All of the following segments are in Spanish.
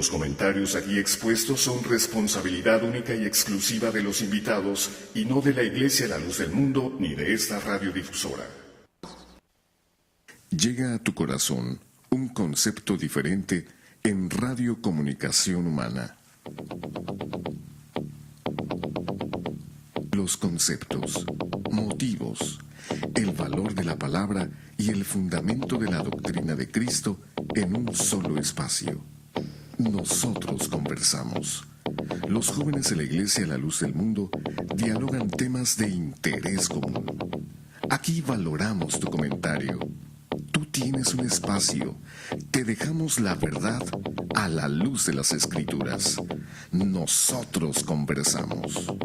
Los comentarios aquí expuestos son responsabilidad única y exclusiva de los invitados y no de la Iglesia La Luz del Mundo ni de esta radiodifusora. Llega a tu corazón un concepto diferente en Radio Comunicación Humana. Los conceptos, motivos, el valor de la palabra y el fundamento de la doctrina de Cristo en un solo espacio. Nosotros conversamos. Los jóvenes de la Iglesia La Luz del Mundo dialogan temas de interés común. Aquí valoramos tu comentario. Tú tienes un espacio. Te dejamos la verdad a la luz de las Escrituras. Nosotros conversamos.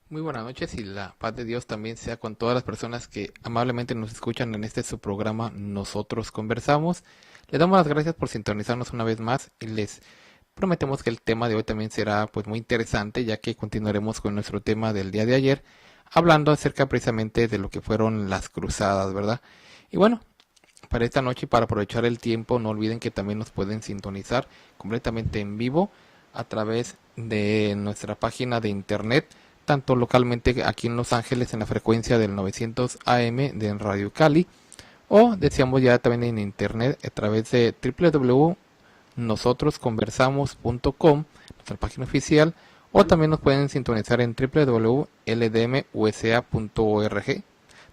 Muy buenas noches y la paz de Dios también sea con todas las personas que amablemente nos escuchan en este su programa Nosotros Conversamos. Les damos las gracias por sintonizarnos una vez más y les prometemos que el tema de hoy también será pues muy interesante, ya que continuaremos con nuestro tema del día de ayer, hablando acerca precisamente de lo que fueron las cruzadas, ¿verdad? Y bueno, para esta noche y para aprovechar el tiempo, no olviden que también nos pueden sintonizar completamente en vivo a través de nuestra página de internet, tanto localmente aquí en Los Ángeles en la frecuencia del 900 AM de Radio Cali, o deseamos ya también en internet a través de www.nosotrosconversamos.com, nuestra página oficial, o también nos pueden sintonizar en www.ldmusa.org,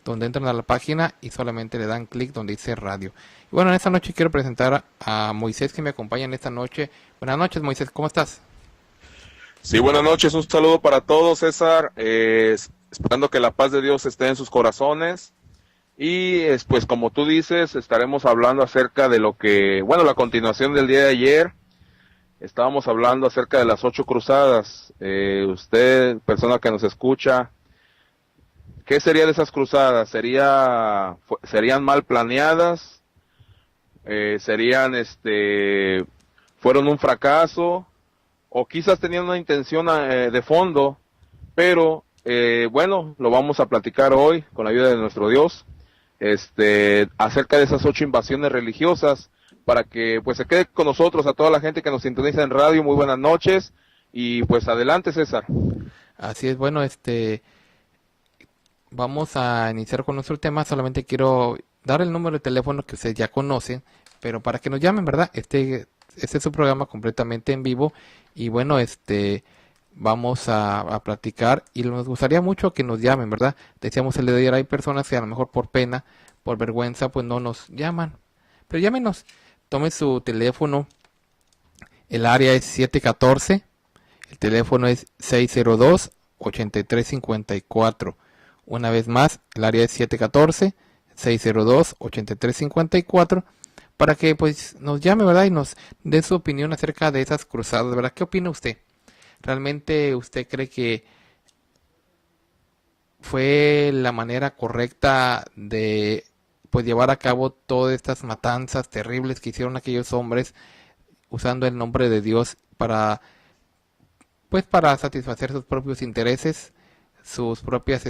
donde entran a la página y solamente le dan clic donde dice radio. Y bueno, en esta noche quiero presentar a Moisés, que me acompaña en esta noche. Buenas noches, Moisés, ¿cómo estás? Sí, buenas noches, un saludo para todos, César, esperando que la paz de Dios esté en sus corazones y pues como tú dices, estaremos hablando acerca de lo que, bueno, la continuación del día de ayer, estábamos hablando acerca de las 8 cruzadas. Usted, persona que nos escucha, ¿qué sería de esas cruzadas? ¿Serían mal planeadas? ¿Fueron un fracaso? O quizás tenían una intención de fondo, pero bueno, lo vamos a platicar hoy con la ayuda de nuestro Dios, acerca de esas 8 invasiones religiosas, para que pues se quede con nosotros, a toda la gente que nos sintoniza en radio. Muy buenas noches y pues adelante, César. Así es, bueno, vamos a iniciar con nuestro tema. Solamente quiero dar el número de teléfono que ustedes ya conocen, pero para que nos llamen, ¿verdad? Este es su programa completamente en vivo y bueno, vamos a platicar y nos gustaría mucho que nos llamen, ¿verdad? Decíamos el día de ayer, hay personas que a lo mejor por pena, por vergüenza, pues no nos llaman, pero llámenos, tome su teléfono, el área es 714, el teléfono es 602-8354, una vez más, el área es 714-602-8354, para que pues nos llame, ¿verdad? Y nos dé su opinión acerca de esas cruzadas, ¿verdad? ¿Qué opina usted? ¿Realmente usted cree que fue la manera correcta de pues llevar a cabo todas estas matanzas terribles que hicieron aquellos hombres usando el nombre de Dios para satisfacer sus propios intereses, sus propias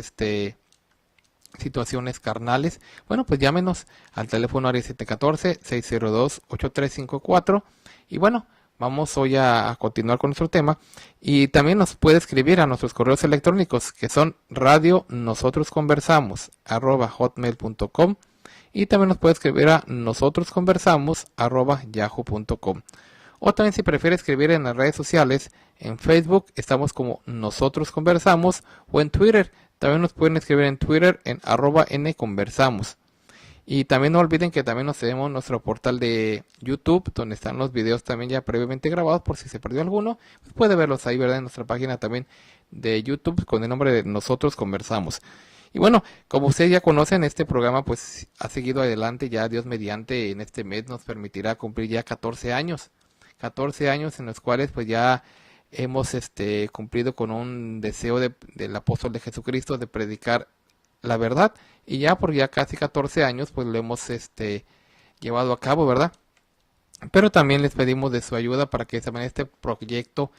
situaciones carnales? Bueno, pues llámenos al teléfono área 714-602-8354 y bueno, vamos hoy a continuar con nuestro tema y también nos puede escribir a nuestros correos electrónicos que son radionosotrosconversamos@hotmail.com y también nos puede escribir a nosotrosconversamos@yahoo.com, o también si prefiere escribir en las redes sociales, en Facebook estamos como Nosotros Conversamos, o en Twitter también nos pueden escribir en Twitter en @nconversamos. Y también no olviden que también nos tenemos nuestro portal de YouTube, donde están los videos también ya previamente grabados, por si se perdió alguno, pues puede verlos ahí, ¿verdad? En nuestra página también de YouTube con el nombre de Nosotros Conversamos. Y bueno, como ustedes ya conocen, este programa pues ha seguido adelante, ya Dios mediante en este mes nos permitirá cumplir ya 14 años. 14 años en los cuales pues ya hemos cumplido con un deseo del apóstol de Jesucristo de predicar la verdad, y ya por ya casi 14 años pues lo hemos llevado a cabo, ¿verdad? Pero también les pedimos de su ayuda para que este proyecto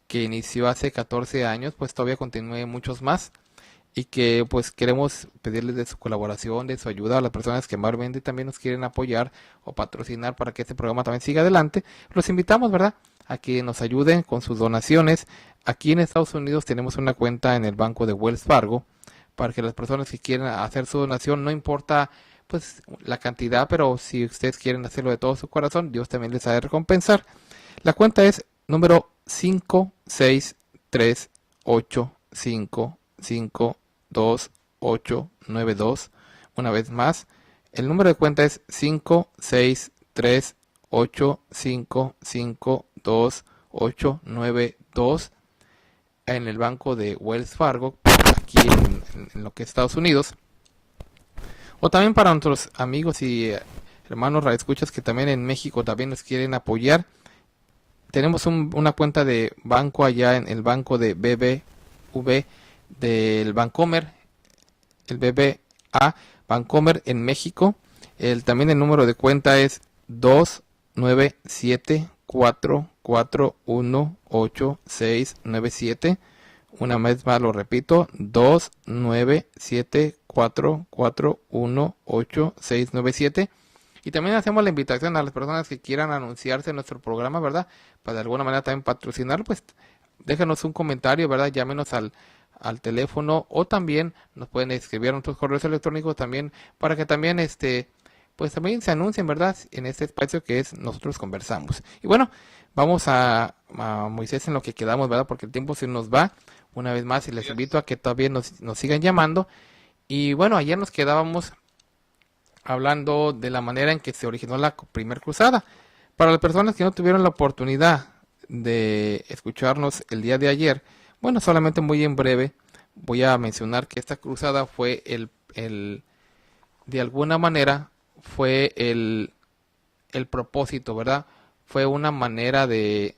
que inició hace 14 años, pues todavía continúe muchos más y que pues queremos pedirles de su colaboración, de su ayuda a las personas que amablemente también nos quieren apoyar o patrocinar para que este programa también siga adelante. Los invitamos, ¿verdad?, a que nos ayuden con sus donaciones. Aquí en Estados Unidos tenemos una cuenta en el banco de Wells Fargo para que las personas que quieran hacer su donación, no importa pues la cantidad, pero si ustedes quieren hacerlo de todo su corazón, Dios también les ha de recompensar. La cuenta es número 56385552892. Una vez más, el número de cuenta es 56385552892 en el banco de Wells Fargo, aquí en lo que es Estados Unidos. O también para nuestros amigos y hermanos radioescuchas que también en México también nos quieren apoyar. Tenemos una cuenta de banco allá en el banco de BBV del Bancomer, el BBA Bancomer en México. También el número de cuenta es 297441867. Una vez más lo repito, 297441867. Y también hacemos la invitación a las personas que quieran anunciarse en nuestro programa, ¿verdad? Para de alguna manera también patrocinar, pues déjanos un comentario, ¿verdad? Llámenos al teléfono o también nos pueden escribir a nuestros correos electrónicos también para que también pues también se anuncien, ¿verdad?, en este espacio que es Nosotros Conversamos. Y bueno, vamos a Moisés en lo que quedamos, ¿verdad? Porque el tiempo se nos va. Una vez más, y les invito a que todavía nos sigan llamando. Y bueno, ayer nos quedábamos hablando de la manera en que se originó la primer cruzada. Para las personas que no tuvieron la oportunidad de escucharnos el día de ayer, bueno, solamente muy en breve voy a mencionar que esta cruzada fue de alguna manera fue el propósito, ¿verdad? Fue una manera de,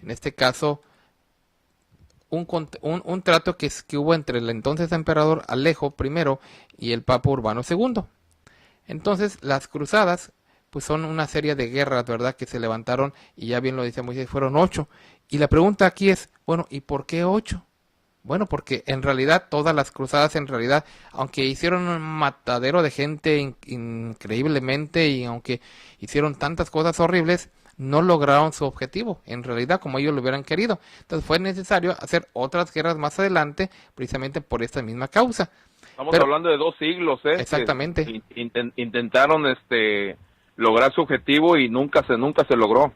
en este caso, un trato que hubo entre el entonces emperador Alejo I y el Papa Urbano II. Entonces, las cruzadas pues son una serie de guerras, ¿verdad?, que se levantaron, y ya bien lo dice Moisés, fueron 8. Y la pregunta aquí es, bueno, ¿y por qué 8? Bueno, porque en realidad todas las cruzadas, en realidad, aunque hicieron un matadero de gente increíblemente, y aunque hicieron tantas cosas horribles, no lograron su objetivo, en realidad, como ellos lo hubieran querido. Entonces fue necesario hacer otras guerras más adelante, precisamente por esta misma causa. Estamos hablando de 2 siglos, Exactamente. Intentaron lograr su objetivo y nunca se logró.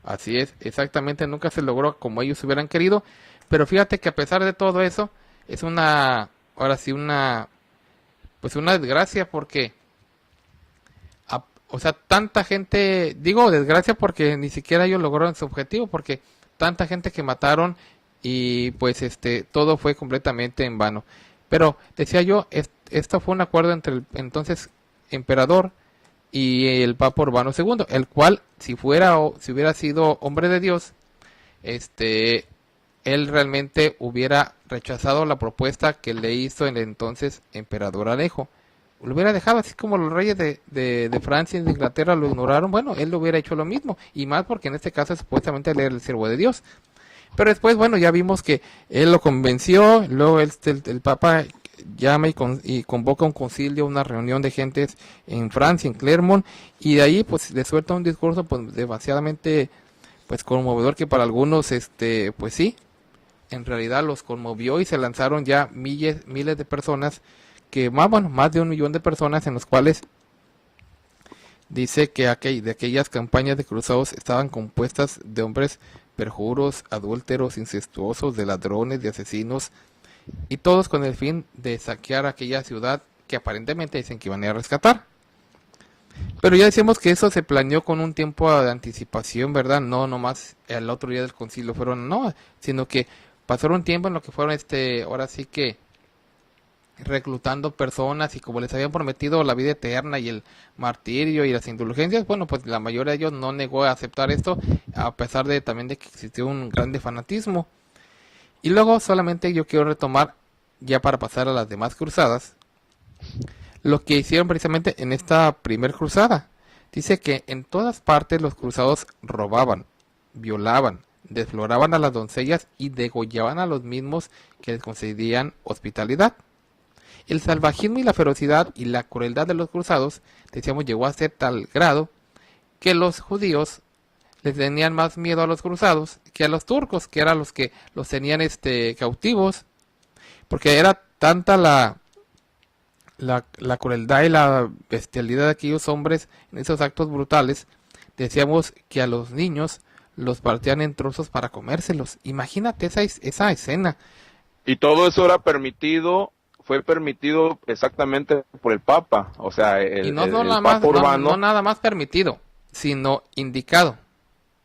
Así es, exactamente, nunca se logró como ellos hubieran querido. Pero fíjate que a pesar de todo eso, es ahora sí pues una desgracia, porque o sea, tanta gente, digo desgracia porque ni siquiera ellos lograron su objetivo, porque tanta gente que mataron y pues todo fue completamente en vano. Pero decía yo, esto fue un acuerdo entre el entonces emperador y el Papa Urbano II, el cual si hubiera sido hombre de Dios, él realmente hubiera rechazado la propuesta que le hizo el entonces emperador Alejo. Lo hubiera dejado así como los reyes de Francia y de Inglaterra lo ignoraron. Bueno, él lo hubiera hecho lo mismo, y más porque en este caso supuestamente él era el siervo de Dios. Pero después, bueno, ya vimos que él lo convenció. Luego el Papa llama y convoca un concilio, una reunión de gentes en Francia, en Clermont, y de ahí pues le suelta un discurso pues demasiadamente pues conmovedor, que para algunos pues sí, en realidad los conmovió, y se lanzaron ya miles de personas, que más de 1 millón de personas, en los cuales dice que de aquellas campañas de cruzados estaban compuestas de hombres perjuros, adúlteros, incestuosos, de ladrones, de asesinos, y todos con el fin de saquear aquella ciudad que aparentemente dicen que iban a rescatar. Pero ya decimos que eso se planeó con un tiempo de anticipación, ¿verdad? No nomás el otro día del concilio sino que pasaron un tiempo en lo que fueron ahora sí que reclutando personas, y como les habían prometido la vida eterna y el martirio y las indulgencias, bueno, pues la mayoría de ellos no negó a aceptar esto, a pesar de también de que existió un grande fanatismo. Y luego solamente yo quiero retomar, ya para pasar a las demás cruzadas, lo que hicieron precisamente en esta primer cruzada. Dice que en todas partes los cruzados robaban, violaban, desfloraban a las doncellas y degollaban a los mismos que les concedían hospitalidad. El salvajismo y la ferocidad y la crueldad de los cruzados, decíamos, llegó a ser tal grado que los judíos les tenían más miedo a los cruzados que a los turcos, que eran los que los tenían cautivos, porque era tanta la crueldad y la bestialidad de aquellos hombres en esos actos brutales. Decíamos que a los niños los partían en trozos para comérselos. Imagínate esa escena. Y todo eso era permitido, fue permitido exactamente por el Papa, o sea, Y no el nada Papa más, Urbano, no nada más permitido, sino indicado.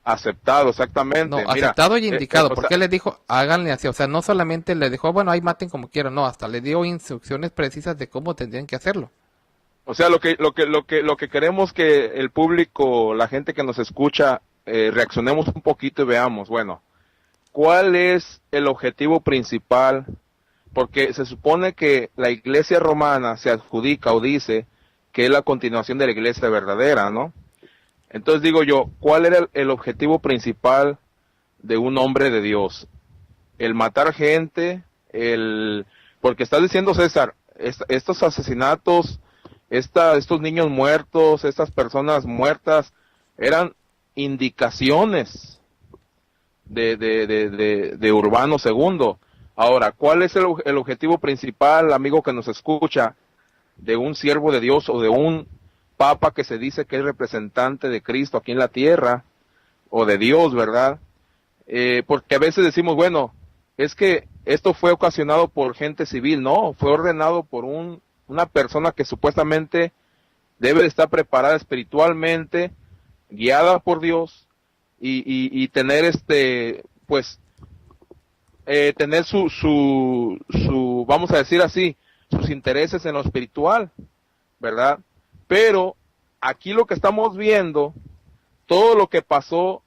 aceptado, exactamente. No, Mira, aceptado y indicado, o porque sea, le dijo, háganle así, o sea, no solamente le dijo, bueno, ahí maten como quieran, no, hasta le dio instrucciones precisas de cómo tendrían que hacerlo. o sea, lo que queremos que el público, la gente que nos escucha, reaccionemos un poquito y veamos, bueno, ¿cuál es el objetivo principal? Porque se supone que la iglesia romana se adjudica o dice que es la continuación de la iglesia verdadera, ¿no? Entonces digo yo, ¿cuál era el objetivo principal de un hombre de Dios? El matar gente, porque estás diciendo, César, estos asesinatos, estos niños muertos, estas personas muertas, eran indicaciones de Urbano II. Ahora, ¿cuál es el objetivo principal, amigo que nos escucha, de un siervo de Dios o de un papa que se dice que es representante de Cristo aquí en la tierra, o de Dios, ¿verdad? Porque a veces decimos, bueno, es que esto fue ocasionado por gente civil. No, fue ordenado por una persona que supuestamente debe de estar preparada espiritualmente, guiada por Dios, y tener pues, tener vamos a decir así, sus intereses en lo espiritual, ¿verdad? Pero aquí lo que estamos viendo, todo lo que pasó,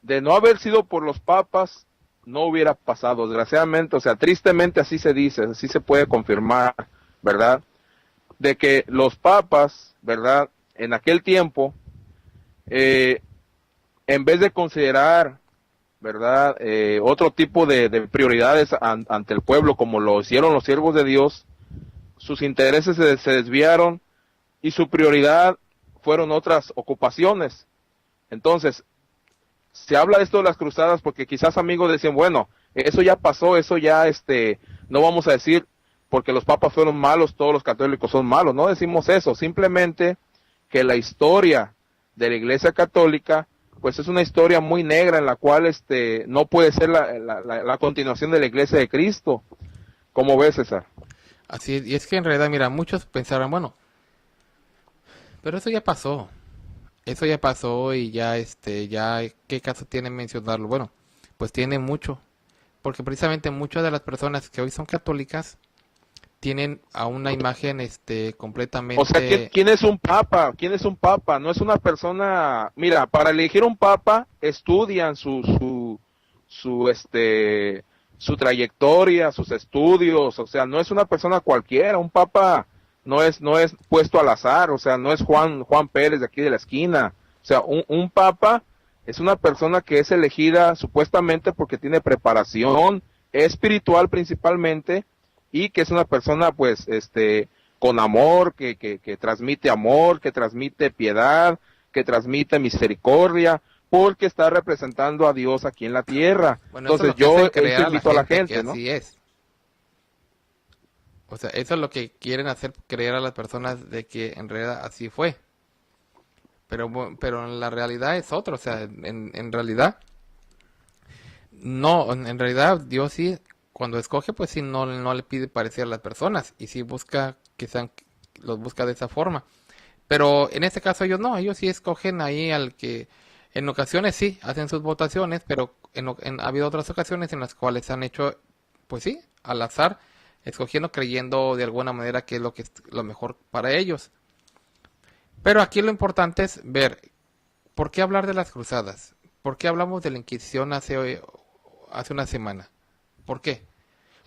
de no haber sido por los papas, no hubiera pasado, desgraciadamente, o sea, tristemente así se dice, así se puede confirmar, ¿verdad? De que los papas, ¿verdad? En aquel tiempo, en vez de considerar, ¿verdad? Otro tipo de prioridades ante el pueblo, como lo hicieron los siervos de Dios, sus intereses se desviaron y su prioridad fueron otras ocupaciones. Entonces, se habla de esto de las cruzadas porque quizás amigos decían, bueno, eso ya pasó, eso ya, no vamos a decir porque los papas fueron malos, todos los católicos son malos, no decimos eso, simplemente que la historia de la Iglesia Católica, pues es una historia muy negra en la cual no puede ser la continuación de la Iglesia de Cristo. ¿Cómo ves, César? Así es, y es que en realidad, mira, muchos pensarán, bueno, pero eso ya pasó y ya, ya, ¿qué caso tiene mencionarlo? Bueno, pues tiene mucho, porque precisamente muchas de las personas que hoy son católicas tienen a una imagen, completamente... O sea, ¿quién es un papa? ¿Quién es un papa? No es una persona... Mira, para elegir un papa estudian su trayectoria, sus estudios, o sea, no es una persona cualquiera, un papa no es puesto al azar, o sea, no es Juan Pérez de aquí de la esquina, o sea, un papa es una persona que es elegida supuestamente porque tiene preparación espiritual principalmente, y que es una persona pues con amor, que transmite amor, que transmite piedad, que transmite misericordia, porque está representando a Dios aquí en la tierra. Bueno, Entonces yo invito a la gente, ¿no? Así es. O sea, eso es lo que quieren hacer creer a las personas de que en realidad así fue. Pero en la realidad es otro, o sea, en realidad no, en realidad Dios sí, cuando escoge, pues sí, no le pide parecer a las personas y sí busca los busca de esa forma. Pero en este caso ellos no, ellos sí escogen ahí al que, en ocasiones sí, hacen sus votaciones, pero ha habido otras ocasiones en las cuales han hecho, pues sí, al azar, escogiendo, creyendo de alguna manera que es lo mejor para ellos. Pero aquí lo importante es ver, ¿por qué hablar de las cruzadas? ¿Por qué hablamos de la Inquisición hace una semana? ¿Por qué?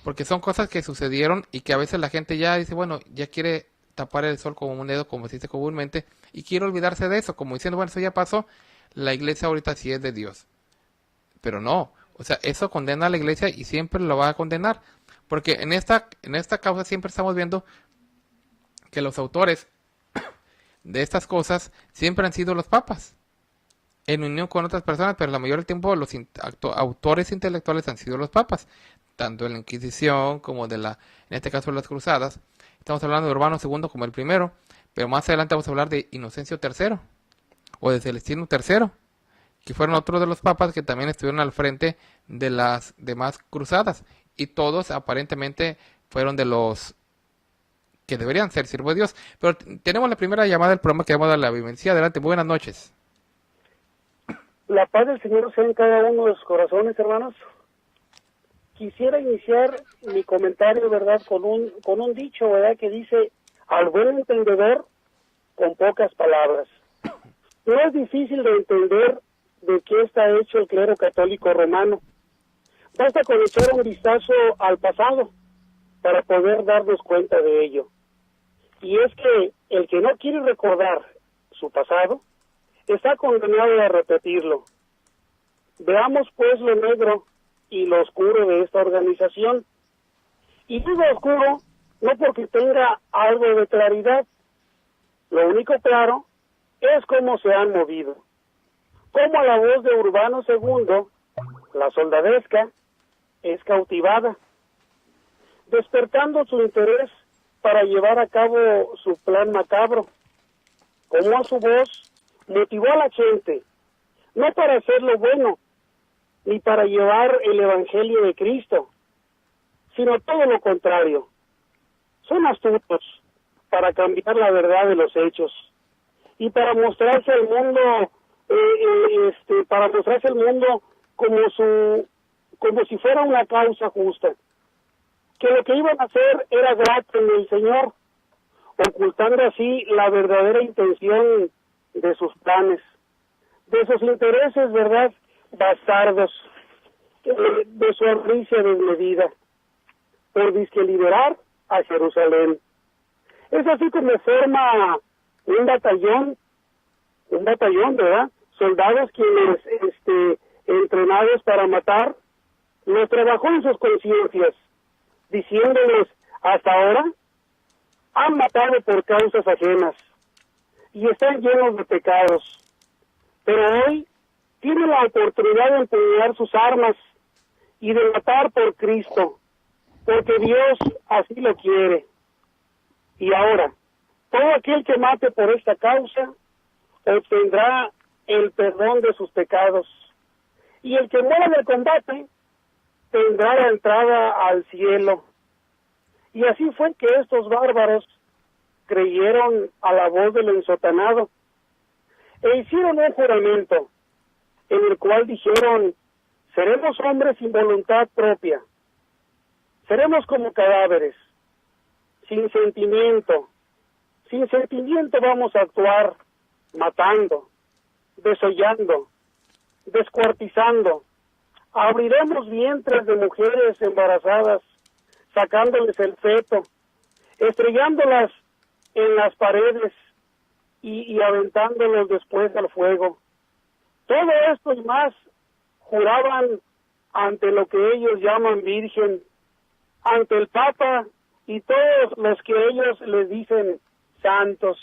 Porque son cosas que sucedieron y que a veces la gente ya dice, bueno, ya quiere tapar el sol con un dedo, como se dice comúnmente, y quiere olvidarse de eso, como diciendo, bueno, eso ya pasó, la iglesia ahorita sí es de Dios. Pero no, o sea, eso condena a la iglesia y siempre lo va a condenar. Porque en esta causa siempre estamos viendo que los autores de estas cosas siempre han sido los papas, en unión con otras personas, pero la mayoría del tiempo los autores intelectuales han sido los papas, tanto de la Inquisición como en este caso de las Cruzadas. Estamos hablando de Urbano II como el primero, pero más adelante vamos a hablar de Inocencio III o de Celestino III, que fueron otros de los papas que también estuvieron al frente de las demás cruzadas, y todos aparentemente fueron de los que deberían ser siervos de Dios. Pero tenemos la primera llamada del programa que vamos a dar la vivencia. Adelante, buenas noches. La paz del Señor sea en cada uno de sus corazones, hermanos. Quisiera iniciar mi comentario, ¿verdad?, con un dicho, ¿verdad?, que dice: al buen entendedor, con pocas palabras. No es difícil de entender de qué está hecho el clero católico romano. Basta con echar un vistazo al pasado para poder darnos cuenta de ello. Y es que el que no quiere recordar su pasado está condenado a repetirlo. Veamos pues lo negro y lo oscuro de esta organización. Y digo oscuro no porque tenga algo de claridad. Lo único claro es cómo se han movido. Cómo la voz de Urbano II, la soldadesca, es cautivada, despertando su interés para llevar a cabo su plan macabro. Cómo a su voz motivó a la gente, no para hacer lo bueno, ni para llevar el Evangelio de Cristo, sino todo lo contrario. Son astutos para cambiar la verdad de los hechos y para mostrarse al mundo, como si fuera una causa justa, que lo que iban a hacer era grato en el Señor, ocultando así la verdadera intención de sus planes, de sus intereses, ¿verdad?, bastardos, de su avaricia desmedida, por disque liberar a Jerusalén. Es así como forma un batallón, ¿verdad?, soldados quienes, entrenados para matar, los trabajó en sus conciencias, diciéndoles: hasta ahora han matado por causas ajenas y están llenos de pecados, pero hoy tienen la oportunidad de empuñar sus armas y de matar por Cristo, porque Dios así lo quiere. Y ahora, todo aquel que mate por esta causa obtendrá el perdón de sus pecados, y el que muera en el combate tendrá la entrada al cielo. Y así fue que estos bárbaros creyeron a la voz del ensotanado e hicieron un juramento en el cual dijeron: seremos hombres sin voluntad propia, seremos como cadáveres, sin sentimiento vamos a actuar, matando, desollando, descuartizando. Abriremos vientres de mujeres embarazadas, sacándoles el feto, estrellándolas en las paredes y aventándolos después al fuego. Todo esto y más juraban ante lo que ellos llaman Virgen, ante el Papa y todos los que ellos les dicen santos.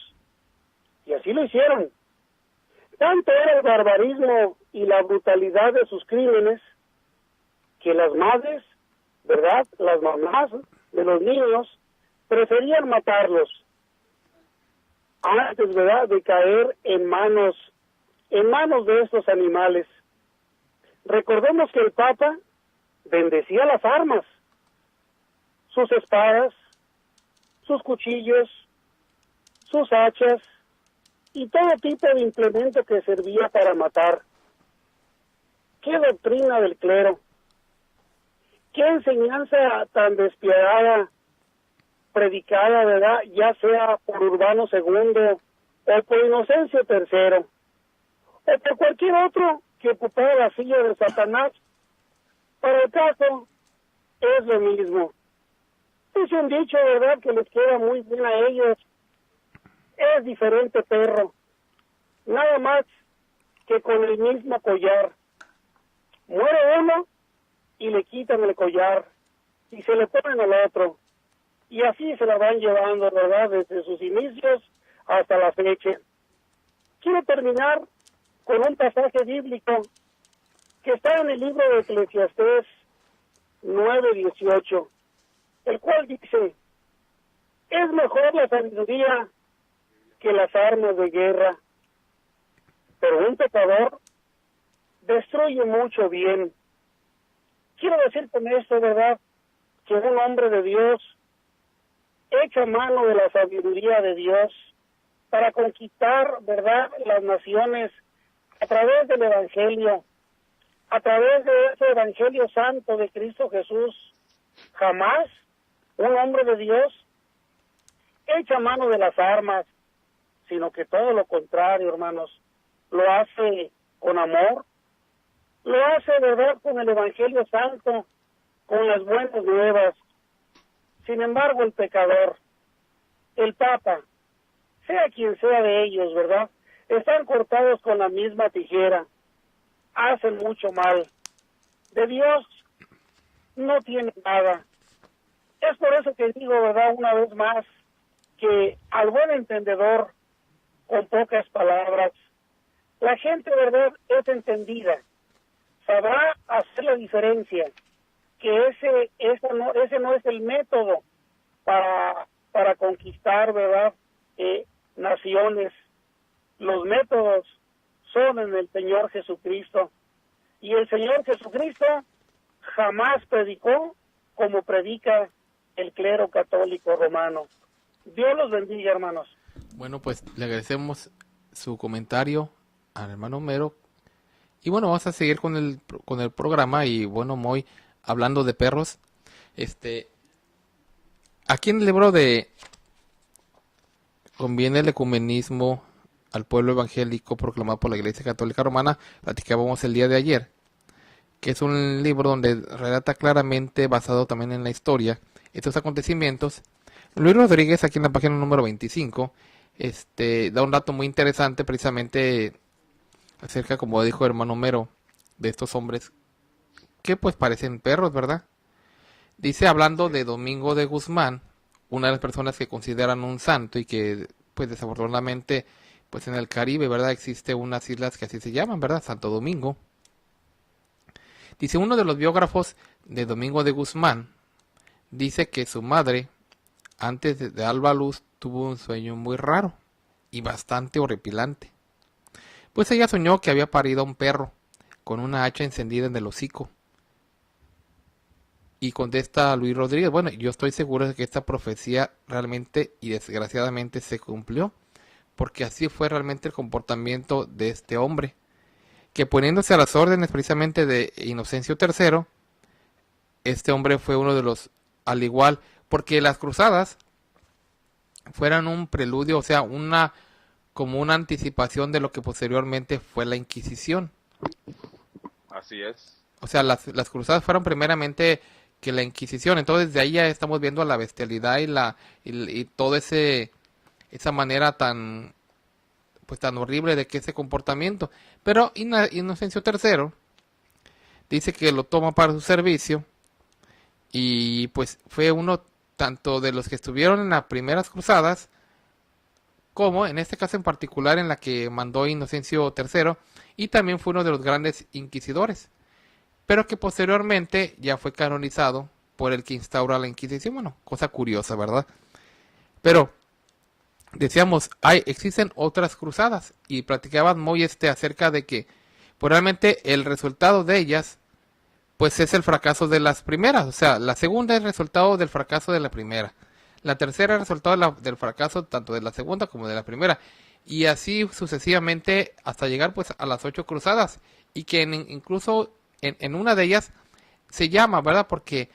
Y así lo hicieron. Tanto era el barbarismo y la brutalidad de sus crímenes que las madres, ¿verdad?, las mamás de los niños, preferían matarlos antes, ¿verdad?, de caer en manos de estos animales. Recordemos que el Papa bendecía las armas, sus espadas, sus cuchillos, sus hachas y todo tipo de implemento que servía para matar. ¡Qué doctrina del clero! ¡Qué enseñanza tan despiadada, predicada, ¿verdad?, ya sea por Urbano II o por Inocencio III o por cualquier otro que ocupara la silla de Satanás! Para el caso es lo mismo. Es un dicho, ¿verdad?, que les queda muy bien a ellos: es diferente perro, nada más que con el mismo collar. Muere uno y le quitan el collar y se le ponen al otro. Y así se la van llevando, ¿verdad? Desde sus inicios hasta la fecha. Quiero terminar con un pasaje bíblico que está en el libro de Eclesiastés 9:18, el cual dice: es mejor la sabiduría que las armas de guerra, pero un pecador destruye mucho bien. Quiero decir con esto, ¿verdad?, que un hombre de Dios echa mano de la sabiduría de Dios para conquistar, ¿verdad?, las naciones a través del Evangelio, a través de ese Evangelio santo de Cristo Jesús. Jamás un hombre de Dios echa mano de las armas, sino que todo lo contrario, hermanos, lo hace con amor, lo hace, ¿verdad?, con el Evangelio santo, con las buenas nuevas. Sin embargo, el pecador, el Papa, sea quien sea de ellos, ¿verdad?, están cortados con la misma tijera, hacen mucho mal. De Dios no tienen nada. Es por eso que digo, ¿verdad?, una vez más, que al buen entendedor, con pocas palabras, la gente, ¿verdad?, es entendida, sabrá hacer la diferencia, que ese no es el método para conquistar, ¿verdad?, naciones. Los métodos son en el Señor Jesucristo, y el Señor Jesucristo jamás predicó como predica el clero católico romano. Dios los bendiga, hermanos. Bueno, pues le agradecemos su comentario al hermano Homero. Y bueno, vamos a seguir con el programa. Y bueno, Moy, hablando de perros, aquí en el libro de Conviene el ecumenismo al pueblo evangélico proclamado por la Iglesia Católica Romana, platicábamos el día de ayer, que es un libro donde relata claramente, basado también en la historia, estos acontecimientos. Luis Rodríguez, aquí en la página número 25, da un dato muy interesante precisamente acerca, como dijo el hermano Homero, de estos hombres que pues parecen perros, ¿verdad? Dice, hablando de Domingo de Guzmán, una de las personas que consideran un santo y que pues desafortunadamente pues en el Caribe, ¿verdad?, existe unas islas que así se llaman, ¿verdad?, Santo Domingo. Dice, uno de los biógrafos de Domingo de Guzmán dice que su madre, antes de dar a luz, tuvo un sueño muy raro y bastante horripilante. Pues ella soñó que había parido a un perro con una hacha encendida en el hocico. Y contesta Luis Rodríguez, bueno, yo estoy seguro de que esta profecía realmente y desgraciadamente se cumplió, porque así fue realmente el comportamiento de este hombre, que poniéndose a las órdenes precisamente de Inocencio III, este hombre fue uno de los, al igual, porque las cruzadas fueran un preludio, o sea, como una anticipación de lo que posteriormente fue la Inquisición. Así es. O sea, las cruzadas fueron primeramente que la Inquisición, entonces de ahí ya estamos viendo la bestialidad y todo esa manera tan horrible de que ese comportamiento. Pero Inocencio III dice que lo toma para su servicio y pues fue uno tanto de los que estuvieron en las primeras cruzadas como en este caso en particular en la que mandó Inocencio III, y también fue uno de los grandes inquisidores, pero que posteriormente ya fue canonizado por el que instaura la Inquisición. Bueno, cosa curiosa, ¿verdad? Pero decíamos, existen otras cruzadas, y platicaban muy acerca de que pues realmente el resultado de ellas pues es el fracaso de las primeras. O sea, la segunda es el resultado del fracaso de la primera, la tercera es el resultado del fracaso tanto de la segunda como de la primera, y así sucesivamente hasta llegar pues a las 8 cruzadas, y que incluso en una de ellas se llama, ¿verdad?, porque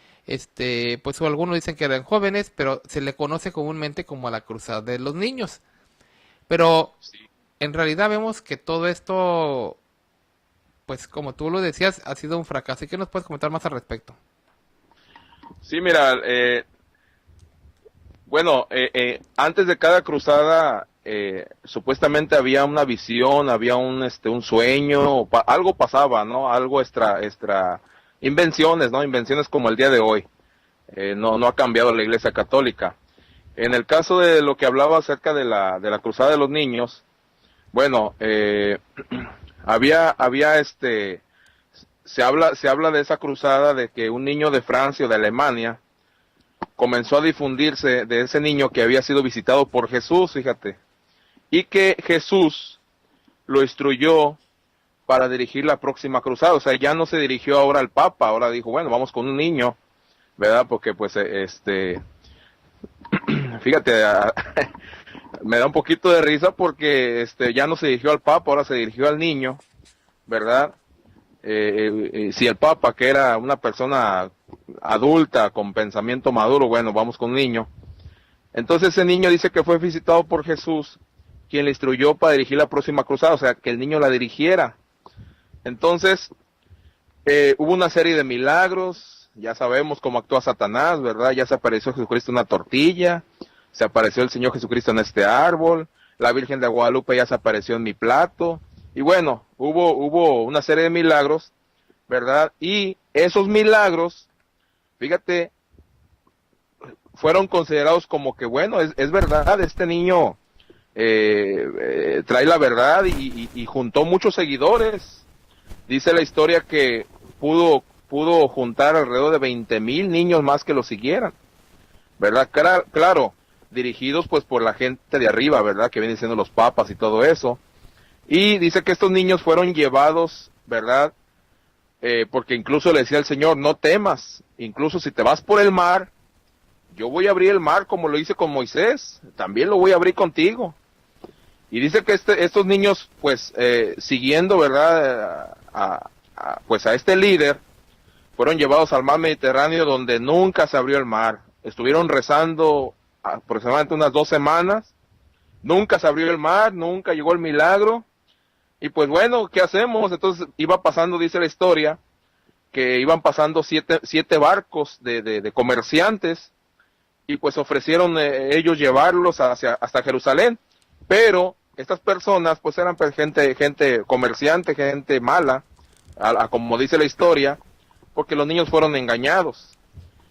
pues algunos dicen que eran jóvenes, pero se le conoce comúnmente como la cruzada de los niños. Pero en realidad vemos que todo esto, pues como tú lo decías, ha sido un fracaso. ¿Y qué nos puedes comentar más al respecto? Sí, mira, bueno, antes de cada cruzada supuestamente había una visión, había un sueño, algo pasaba, ¿no? Algo extra, invenciones, ¿no? Invenciones como el día de hoy. No ha cambiado la Iglesia Católica. En el caso de lo que hablaba acerca de la cruzada de los niños, bueno, se habla de esa cruzada, de que un niño de Francia o de Alemania comenzó a difundirse de ese niño que había sido visitado por Jesús, fíjate, y que Jesús lo instruyó para dirigir la próxima cruzada. O sea, ya no se dirigió ahora al Papa, ahora dijo, bueno, vamos con un niño, ¿verdad? Porque pues fíjate, me da un poquito de risa porque ya no se dirigió al Papa, ahora se dirigió al niño, ¿verdad? Si el Papa, que era una persona adulta con pensamiento maduro, bueno, vamos con un niño. Entonces ese niño dice que fue visitado por Jesús, quien le instruyó para dirigir la próxima cruzada, o sea, que el niño la dirigiera. Entonces hubo una serie de milagros, ya sabemos cómo actúa Satanás, ¿verdad? Ya se apareció Jesucristo en una tortilla, se apareció el Señor Jesucristo en este árbol, la Virgen de Guadalupe ya se apareció en mi plato, y bueno, hubo una serie de milagros, ¿verdad? Y esos milagros, fíjate, fueron considerados como que, bueno, es verdad, este niño trae la verdad y juntó muchos seguidores. Dice la historia que pudo juntar alrededor de 20,000 niños más que lo siguieran, ¿verdad? Claro, dirigidos pues por la gente de arriba, ¿verdad? Que vienen siendo los papas y todo eso. Y dice que estos niños fueron llevados, ¿verdad? Porque incluso le decía el Señor, no temas, incluso si te vas por el mar, yo voy a abrir el mar como lo hice con Moisés, también lo voy a abrir contigo. Y dice que estos niños, pues, siguiendo, ¿verdad? Pues a este líder, fueron llevados al mar Mediterráneo, donde nunca se abrió el mar. Estuvieron rezando aproximadamente unas 2 semanas, nunca se abrió el mar, nunca llegó el milagro. Y pues bueno, ¿qué hacemos? Entonces iba pasando, dice la historia, que iban pasando siete barcos de comerciantes, y pues ofrecieron ellos llevarlos hasta Jerusalén. Pero estas personas pues eran pues, gente comerciante, gente mala, como dice la historia, porque los niños fueron engañados.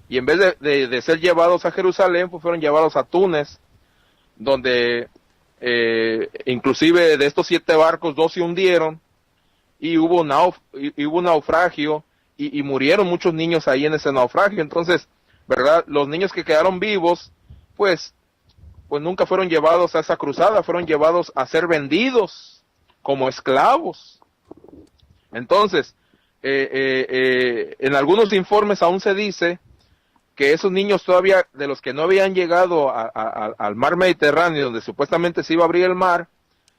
Y en vez de ser llevados a Jerusalén, pues fueron llevados a Túnez, donde inclusive de estos 7 barcos, 2 se hundieron, y hubo un naufragio, y murieron muchos niños ahí en ese naufragio. Entonces, ¿verdad? Los niños que quedaron vivos, pues nunca fueron llevados a esa cruzada, fueron llevados a ser vendidos como esclavos. Entonces, en algunos informes aún se dice que esos niños todavía, de los que no habían llegado al mar Mediterráneo, donde supuestamente se iba a abrir el mar,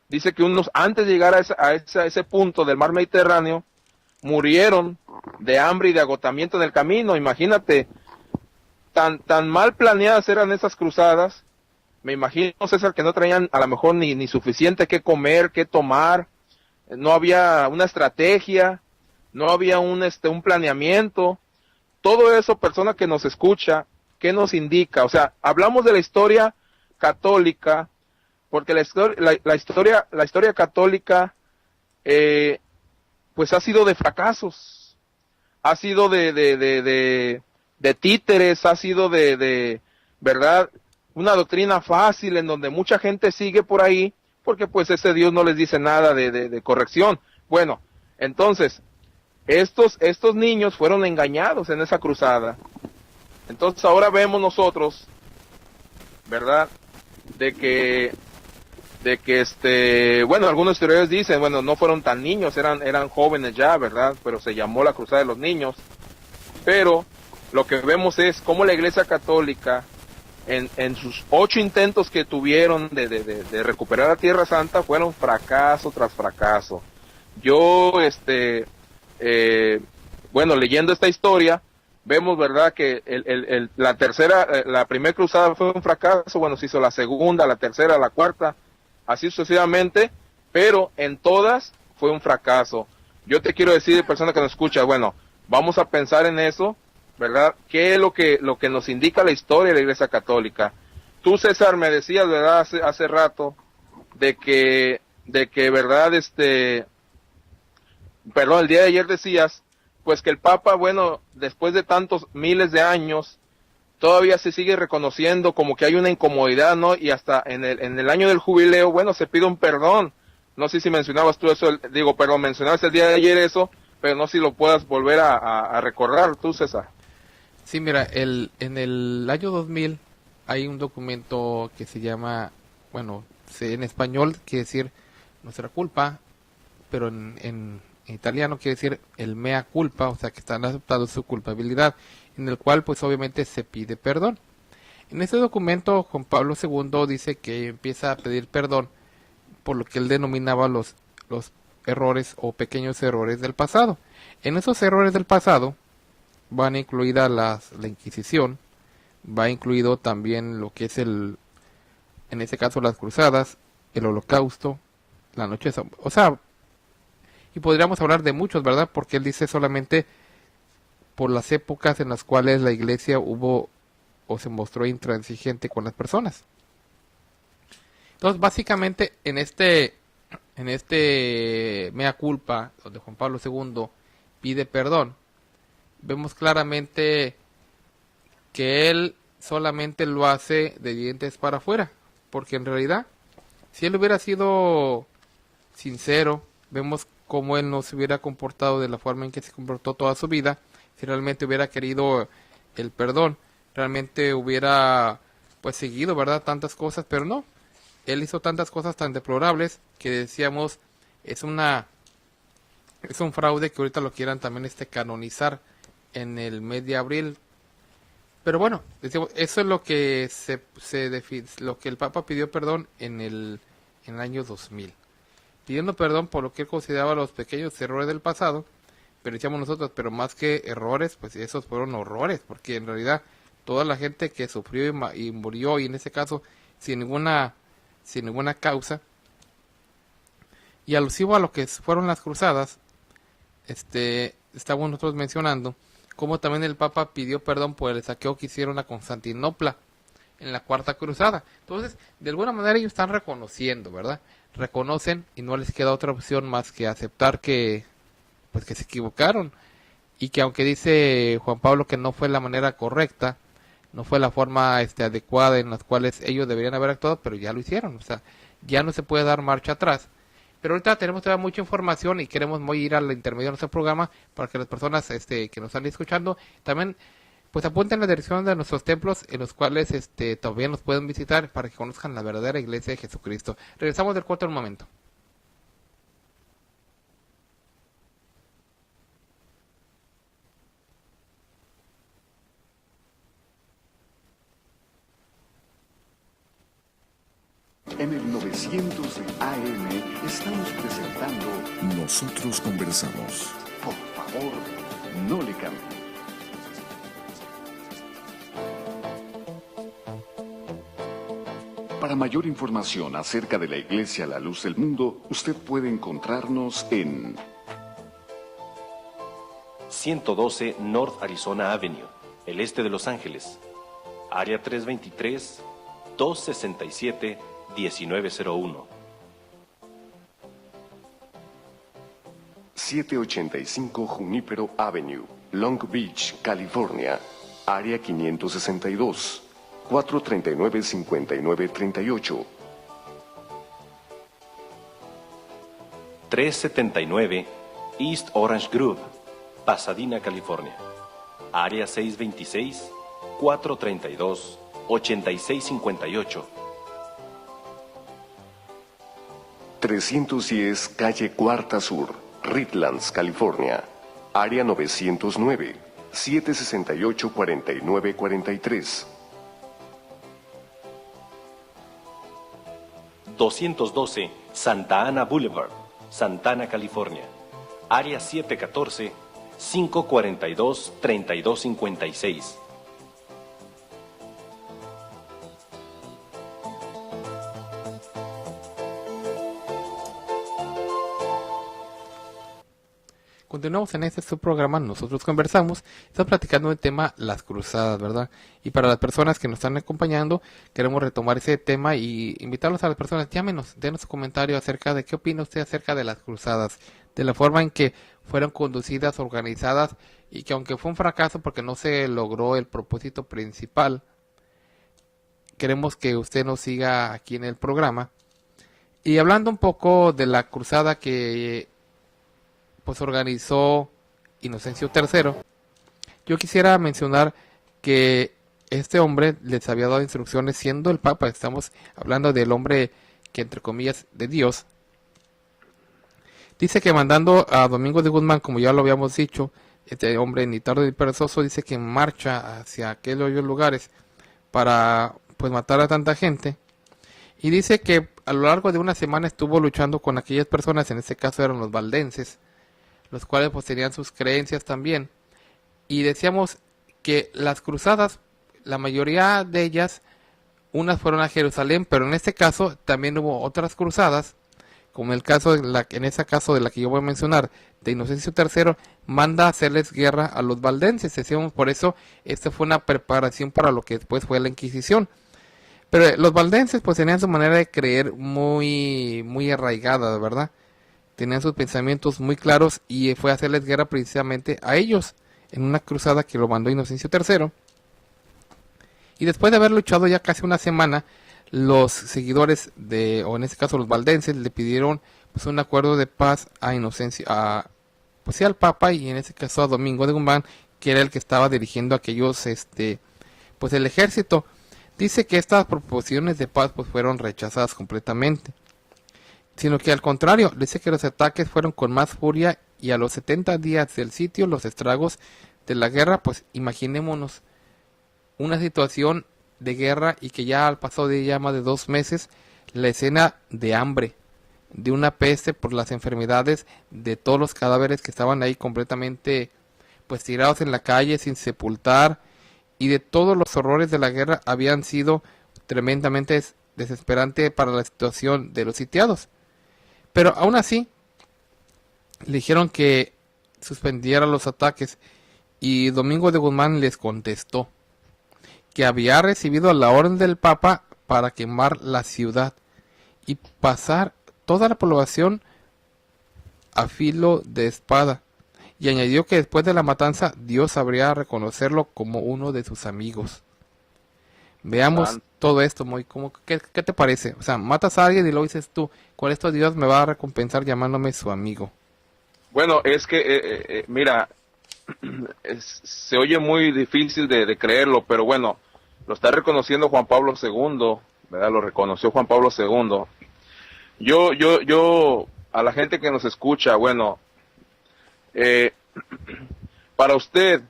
dice que unos, antes de llegar a ese punto del mar Mediterráneo, murieron de hambre y de agotamiento en el camino. Imagínate, tan mal planeadas eran esas cruzadas. Me imagino, César, que no traían a lo mejor ni suficiente que comer, que tomar, no había una estrategia, no había un planeamiento. Todo eso, persona que nos escucha, ¿qué nos indica? O sea, hablamos de la historia católica, porque la historia católica, pues ha sido de fracasos, ha sido de títeres, ha sido de ¿verdad? Una doctrina fácil en donde mucha gente sigue por ahí, porque pues ese Dios no les dice nada de corrección. Bueno, entonces, estos niños fueron engañados en esa cruzada. Entonces ahora vemos nosotros, ¿verdad? De que bueno, algunos historiadores dicen, bueno, no fueron tan niños, eran jóvenes ya, ¿verdad? Pero se llamó la cruzada de los niños. Pero lo que vemos es cómo la Iglesia Católica, en sus 8 intentos que tuvieron de recuperar la Tierra Santa, fueron fracaso tras fracaso. Yo, bueno, leyendo esta historia, vemos, ¿verdad?, que la primera cruzada fue un fracaso. Bueno, se hizo la segunda, la tercera, la cuarta, así sucesivamente, pero en todas fue un fracaso. Yo te quiero decir, persona que nos escucha, bueno, vamos a pensar en eso, ¿verdad? ¿Qué es lo que nos indica la historia de la Iglesia Católica? Tú, César, me decías, ¿verdad?, hace rato, de que verdad, perdón, el día de ayer decías, pues que el Papa, bueno, después de tantos miles de años, todavía se sigue reconociendo como que hay una incomodidad, ¿no? Y hasta en el año del jubileo, bueno, se pide un perdón. No sé si mencionabas tú eso, mencionabas el día de ayer eso, pero no sé si lo puedas volver a recordar tú, César. Sí, mira, en el año 2000 hay un documento que se llama, bueno, en español quiere decir nuestra culpa, pero en italiano quiere decir el mea culpa, o sea que están aceptando su culpabilidad, en el cual pues obviamente se pide perdón. En este documento Juan Pablo II dice que empieza a pedir perdón por lo que él denominaba los errores o pequeños errores del pasado. En esos errores del pasado van incluida la Inquisición, va incluido también lo que es en este caso las cruzadas, el Holocausto, la noche, o sea, y podríamos hablar de muchos, ¿verdad? Porque él dice solamente por las épocas en las cuales la iglesia hubo o se mostró intransigente con las personas. Entonces, básicamente, en este mea culpa, donde Juan Pablo II pide perdón, vemos claramente que él solamente lo hace de dientes para afuera, porque en realidad, si él hubiera sido sincero, vemos cómo él no se hubiera comportado de la forma en que se comportó toda su vida, si realmente hubiera querido el perdón, realmente hubiera pues seguido, ¿verdad? Tantas cosas, pero no, él hizo tantas cosas tan deplorables que decíamos es un fraude que ahorita lo quieran también canonizar en el mes de abril. Pero bueno, decimos, eso es lo que lo que el Papa pidió perdón en el año 2000, pidiendo perdón por lo que él consideraba los pequeños errores del pasado, pero decíamos nosotros, pero más que errores, pues esos fueron horrores, porque en realidad toda la gente que sufrió y murió, y en ese caso sin ninguna causa, y alusivo a lo que fueron las cruzadas, estamos nosotros mencionando como también el Papa pidió perdón por el saqueo que hicieron a Constantinopla en la Cuarta Cruzada. Entonces, de alguna manera ellos están reconociendo, ¿verdad? Reconocen y no les queda otra opción más que aceptar que pues que se equivocaron y que aunque dice Juan Pablo que no fue la manera correcta, no fue la forma adecuada en las cuales ellos deberían haber actuado, pero ya lo hicieron, o sea, ya no se puede dar marcha atrás. Pero ahorita tenemos todavía mucha información y queremos ir al intermedio de nuestro programa para que las personas que nos están escuchando también pues apunten la dirección de nuestros templos en los cuales todavía nos pueden visitar para que conozcan la verdadera iglesia de Jesucristo. Regresamos del corte en un momento. En el 900 de AM estamos presentando Nosotros Conversamos. Por favor, no le cambie. Para mayor información acerca de la Iglesia La Luz del Mundo, usted puede encontrarnos en 112 North Arizona Avenue, el este de Los Ángeles, área 323-267-1901. 785 Junípero Avenue, Long Beach, California, área 562, 439-5938. 379 East Orange Grove, Pasadena, California, área 626-432-8658. 310 Calle Cuarta Sur, Redlands, California, área 909, 768-4943. 212 Santa Ana Boulevard, Santana, California, área 714-542-3256. Continuamos en este su programa, nosotros conversamos, estamos platicando el tema las cruzadas, ¿verdad? Y para las personas que nos están acompañando, queremos retomar ese tema y invitarlos a las personas, llámenos, denos su comentario acerca de qué opina usted acerca de las cruzadas, de la forma en que fueron conducidas, organizadas, y que aunque fue un fracaso porque no se logró el propósito principal, queremos que usted nos siga aquí en el programa. Y hablando un poco de la cruzada que pues organizó Inocencio III, yo quisiera mencionar que este hombre les había dado instrucciones siendo el Papa. Estamos hablando del hombre que entre comillas de Dios. Dice que mandando a Domingo de Guzmán, como ya lo habíamos dicho, este hombre ni tardo ni perezoso, dice que marcha hacia aquellos lugares para pues matar a tanta gente. Y dice que a lo largo de una semana estuvo luchando con aquellas personas, en este caso eran los valdenses, los cuales pues tenían sus creencias también. Y decíamos que las cruzadas, la mayoría de ellas, unas fueron a Jerusalén, pero en este caso también hubo otras cruzadas, como el caso en ese caso de la que yo voy a mencionar, de Inocencio III, manda a hacerles guerra a los valdenses. Decíamos, por eso esta fue una preparación para lo que después fue la Inquisición. Pero los valdenses pues tenían su manera de creer muy, muy arraigada, ¿verdad? Tenían sus pensamientos muy claros y fue a hacerles guerra precisamente a ellos en una cruzada que lo mandó Inocencio III. Y después de haber luchado ya casi una semana, los seguidores o en este caso los valdenses, le pidieron pues un acuerdo de paz a Inocencio, pues sí, al Papa, y en este caso a Domingo de Guzmán, que era el que estaba dirigiendo aquellos, pues el ejército. Dice que estas proposiciones de paz pues fueron rechazadas completamente, sino que al contrario, dice que los ataques fueron con más furia, y a los 70 días del sitio, los estragos de la guerra, pues imaginémonos una situación de guerra y que ya al paso de ya más de 2 meses, la escena de hambre, de una peste por las enfermedades, de todos los cadáveres que estaban ahí completamente pues tirados en la calle sin sepultar, y de todos los horrores de la guerra, habían sido tremendamente desesperante para la situación de los sitiados. Pero aún así le dijeron que suspendiera los ataques, y Domingo de Guzmán les contestó que había recibido la orden del Papa para quemar la ciudad y pasar toda la población a filo de espada, y añadió que después de la matanza Dios habría reconocerlo como uno de sus amigos. Veamos todo esto, Moy, ¿qué te parece? O sea, matas a alguien y luego dices tú, con esto Dios me va a recompensar llamándome su amigo. Bueno, es que, mira, se oye muy difícil de creerlo, pero bueno, lo está reconociendo Juan Pablo II, ¿verdad? Lo reconoció Juan Pablo II. Yo, a la gente que nos escucha, bueno, para usted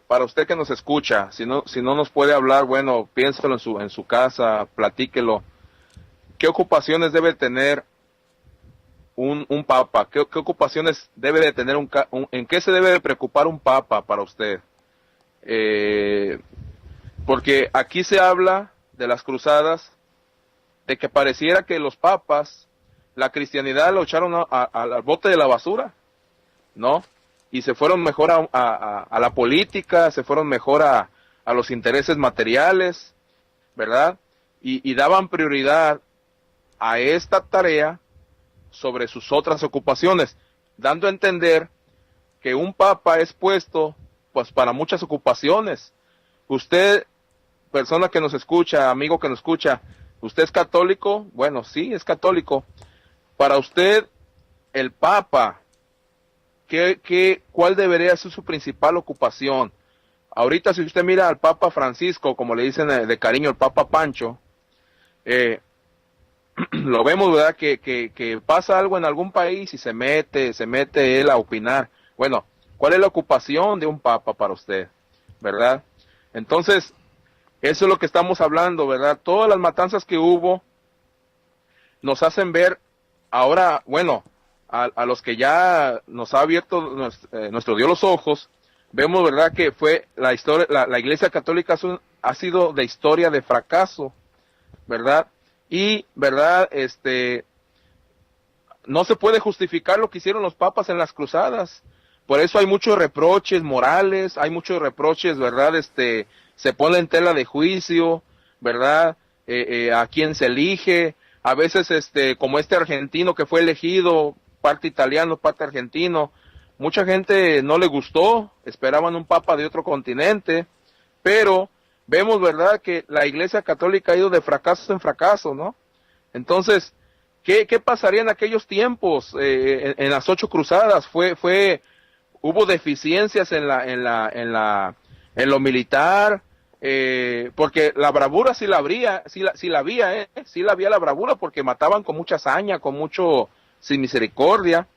que nos escucha, si no nos puede hablar, bueno, piénselo en su casa, platíquelo. ¿Qué ocupaciones debe tener un papa? ¿Qué ocupaciones debe de tener en qué se debe de preocupar un papa para usted? Porque aquí se habla de las cruzadas, de que pareciera que los papas, la cristianidad lo echaron al bote de la basura, ¿no? Y se fueron mejor a la política, se fueron mejor a los intereses materiales, ¿verdad? Y daban prioridad a esta tarea sobre sus otras ocupaciones, dando a entender que un papa es puesto pues para muchas ocupaciones. Usted, persona que nos escucha, amigo que nos escucha, ¿usted es católico? Bueno, sí, es católico. Para usted, el papa, ¿cuál debería ser su principal ocupación? Ahorita, si usted mira al Papa Francisco, como le dicen de cariño, el Papa Pancho, lo vemos, ¿verdad? Que pasa algo en algún país y se mete él a opinar. Bueno, ¿cuál es la ocupación de un papa para usted? ¿Verdad? Entonces, eso es lo que estamos hablando, ¿verdad? Todas las matanzas que hubo nos hacen ver ahora, bueno, a los que ya nos ha abierto nuestro Dios los ojos, vemos, ¿verdad?, que fue la historia, la Iglesia Católica ha sido de historia de fracaso, ¿verdad? Y, ¿verdad?, no se puede justificar lo que hicieron los papas en las cruzadas, por eso hay muchos reproches morales, hay muchos reproches, ¿verdad? Se pone en tela de juicio, ¿verdad? A quién se elige, a veces como este argentino que fue elegido, parte italiano, parte argentino, mucha gente no le gustó, esperaban un papa de otro continente, pero vemos, ¿verdad?, que la Iglesia Católica ha ido de fracaso en fracaso, ¿no? Entonces, ¿qué pasaría en aquellos tiempos, en las 8 cruzadas? Hubo deficiencias en lo militar, porque la bravura sí la había, sí la había la bravura, porque mataban con mucha hazaña, sin misericordia,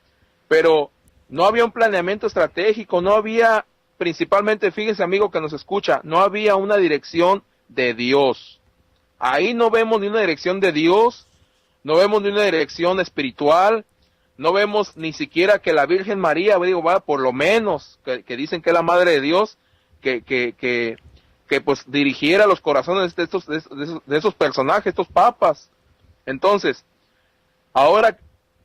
pero no había un planeamiento estratégico, no había, principalmente, fíjense amigo que nos escucha, no había una dirección de Dios. Ahí no vemos ni una dirección de Dios, no vemos ni una dirección espiritual, no vemos ni siquiera que la Virgen María, por lo menos, que dicen que es la Madre de Dios, que pues dirigiera los corazones de esos personajes, estos papas. Entonces, ahora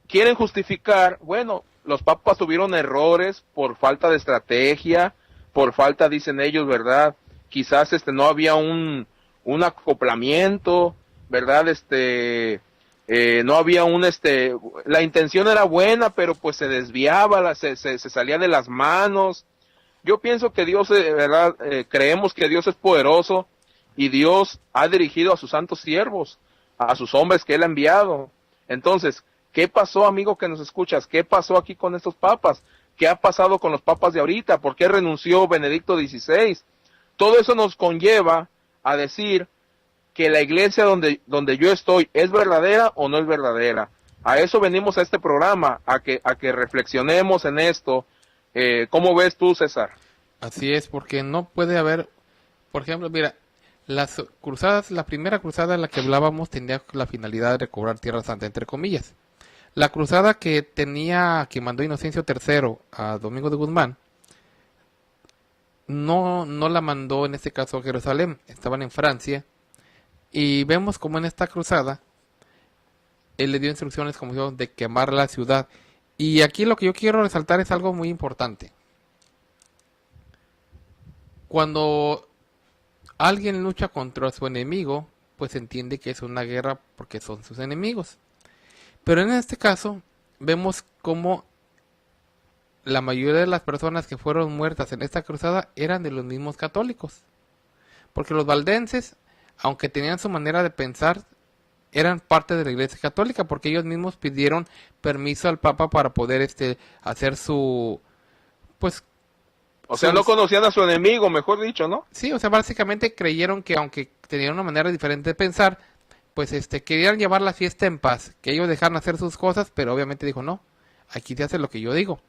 quieren justificar, bueno, los papas tuvieron errores por falta de estrategia, por falta, dicen ellos, ¿verdad? Quizás no había un acoplamiento, ¿verdad? No había la intención era buena, pero pues se desviaba, se salía de las manos. Yo pienso que Dios, ¿verdad? Creemos que Dios es poderoso y Dios ha dirigido a sus santos siervos, a sus hombres que Él ha enviado. Entonces, ¿qué pasó, amigo que nos escuchas? ¿Qué pasó aquí con estos papas? ¿Qué ha pasado con los papas de ahorita? ¿Por qué renunció Benedicto XVI? Todo eso nos conlleva a decir que la iglesia donde yo estoy es verdadera o no es verdadera. A eso venimos a este programa, a que reflexionemos en esto. ¿Cómo ves tú, César? Así es, porque no puede haber, por ejemplo, mira, las cruzadas, la primera cruzada en la que hablábamos tenía la finalidad de recobrar Tierra Santa, entre comillas. La cruzada que mandó Inocencio III a Domingo de Guzmán, no la mandó en este caso a Jerusalén, estaban en Francia, y vemos como en esta cruzada, él le dio instrucciones, como dijo, de quemar la ciudad. Y aquí lo que yo quiero resaltar es algo muy importante. Cuando alguien lucha contra su enemigo, pues entiende que es una guerra porque son sus enemigos. Pero en este caso, vemos como la mayoría de las personas que fueron muertas en esta cruzada eran de los mismos católicos. Porque los valdenses, aunque tenían su manera de pensar, eran parte de la Iglesia Católica, porque ellos mismos pidieron permiso al Papa para poder hacer su, pues, o sea, no conocían a su enemigo, mejor dicho, ¿no? Sí, o sea, básicamente creyeron que aunque tenían una manera diferente de pensar, pues querían llevar la fiesta en paz, que ellos dejaran hacer sus cosas, pero obviamente dijo, no, aquí se hace lo que yo digo.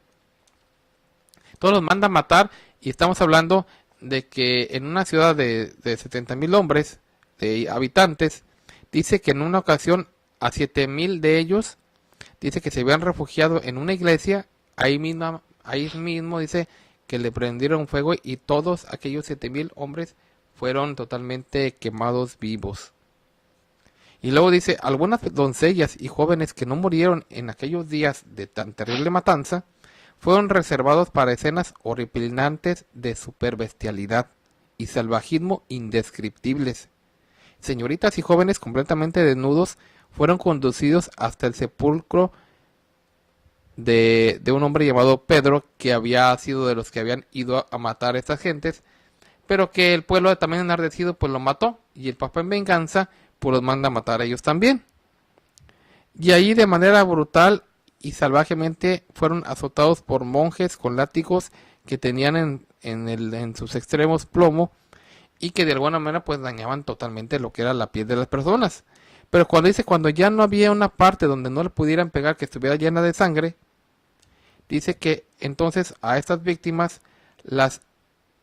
Todos los mandan matar, y estamos hablando de que en una ciudad de 70,000 hombres, de habitantes, dice que en una ocasión a 7,000 de ellos, dice que se habían refugiado en una iglesia, ahí mismo dice que le prendieron fuego y todos aquellos 7,000 hombres fueron totalmente quemados vivos. Y luego dice, algunas doncellas y jóvenes que no murieron en aquellos días de tan terrible matanza, fueron reservados para escenas horripilantes de superbestialidad y salvajismo indescriptibles. Señoritas y jóvenes completamente desnudos fueron conducidos hasta el sepulcro de un hombre llamado Pedro, que había sido de los que habían ido a matar a estas gentes, pero que el pueblo también enardecido pues lo mató, y el Papa en venganza pues los manda a matar a ellos también. Y ahí de manera brutal y salvajemente fueron azotados por monjes con látigos que tenían en sus extremos plomo, y que de alguna manera pues dañaban totalmente lo que era la piel de las personas. Pero cuando ya no había una parte donde no le pudieran pegar que estuviera llena de sangre, dice que entonces a estas víctimas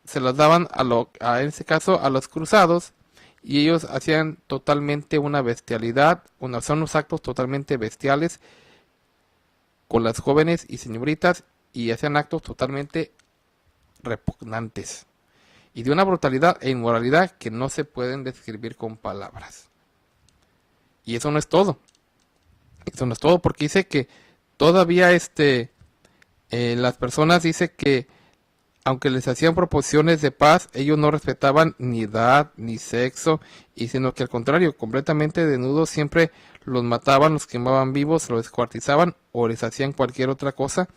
se las daban en este caso a los cruzados, y ellos hacían totalmente una bestialidad, son unos actos totalmente bestiales con las jóvenes y señoritas, y hacían actos totalmente repugnantes y de una brutalidad e inmoralidad que no se pueden describir con palabras. Y eso no es todo. Eso no es todo, porque dice que todavía Las personas dice que aunque les hacían proposiciones de paz, ellos no respetaban ni edad ni sexo, y sino que al contrario, completamente desnudos, siempre los mataban, los quemaban vivos, los descuartizaban o les hacían cualquier otra cosa,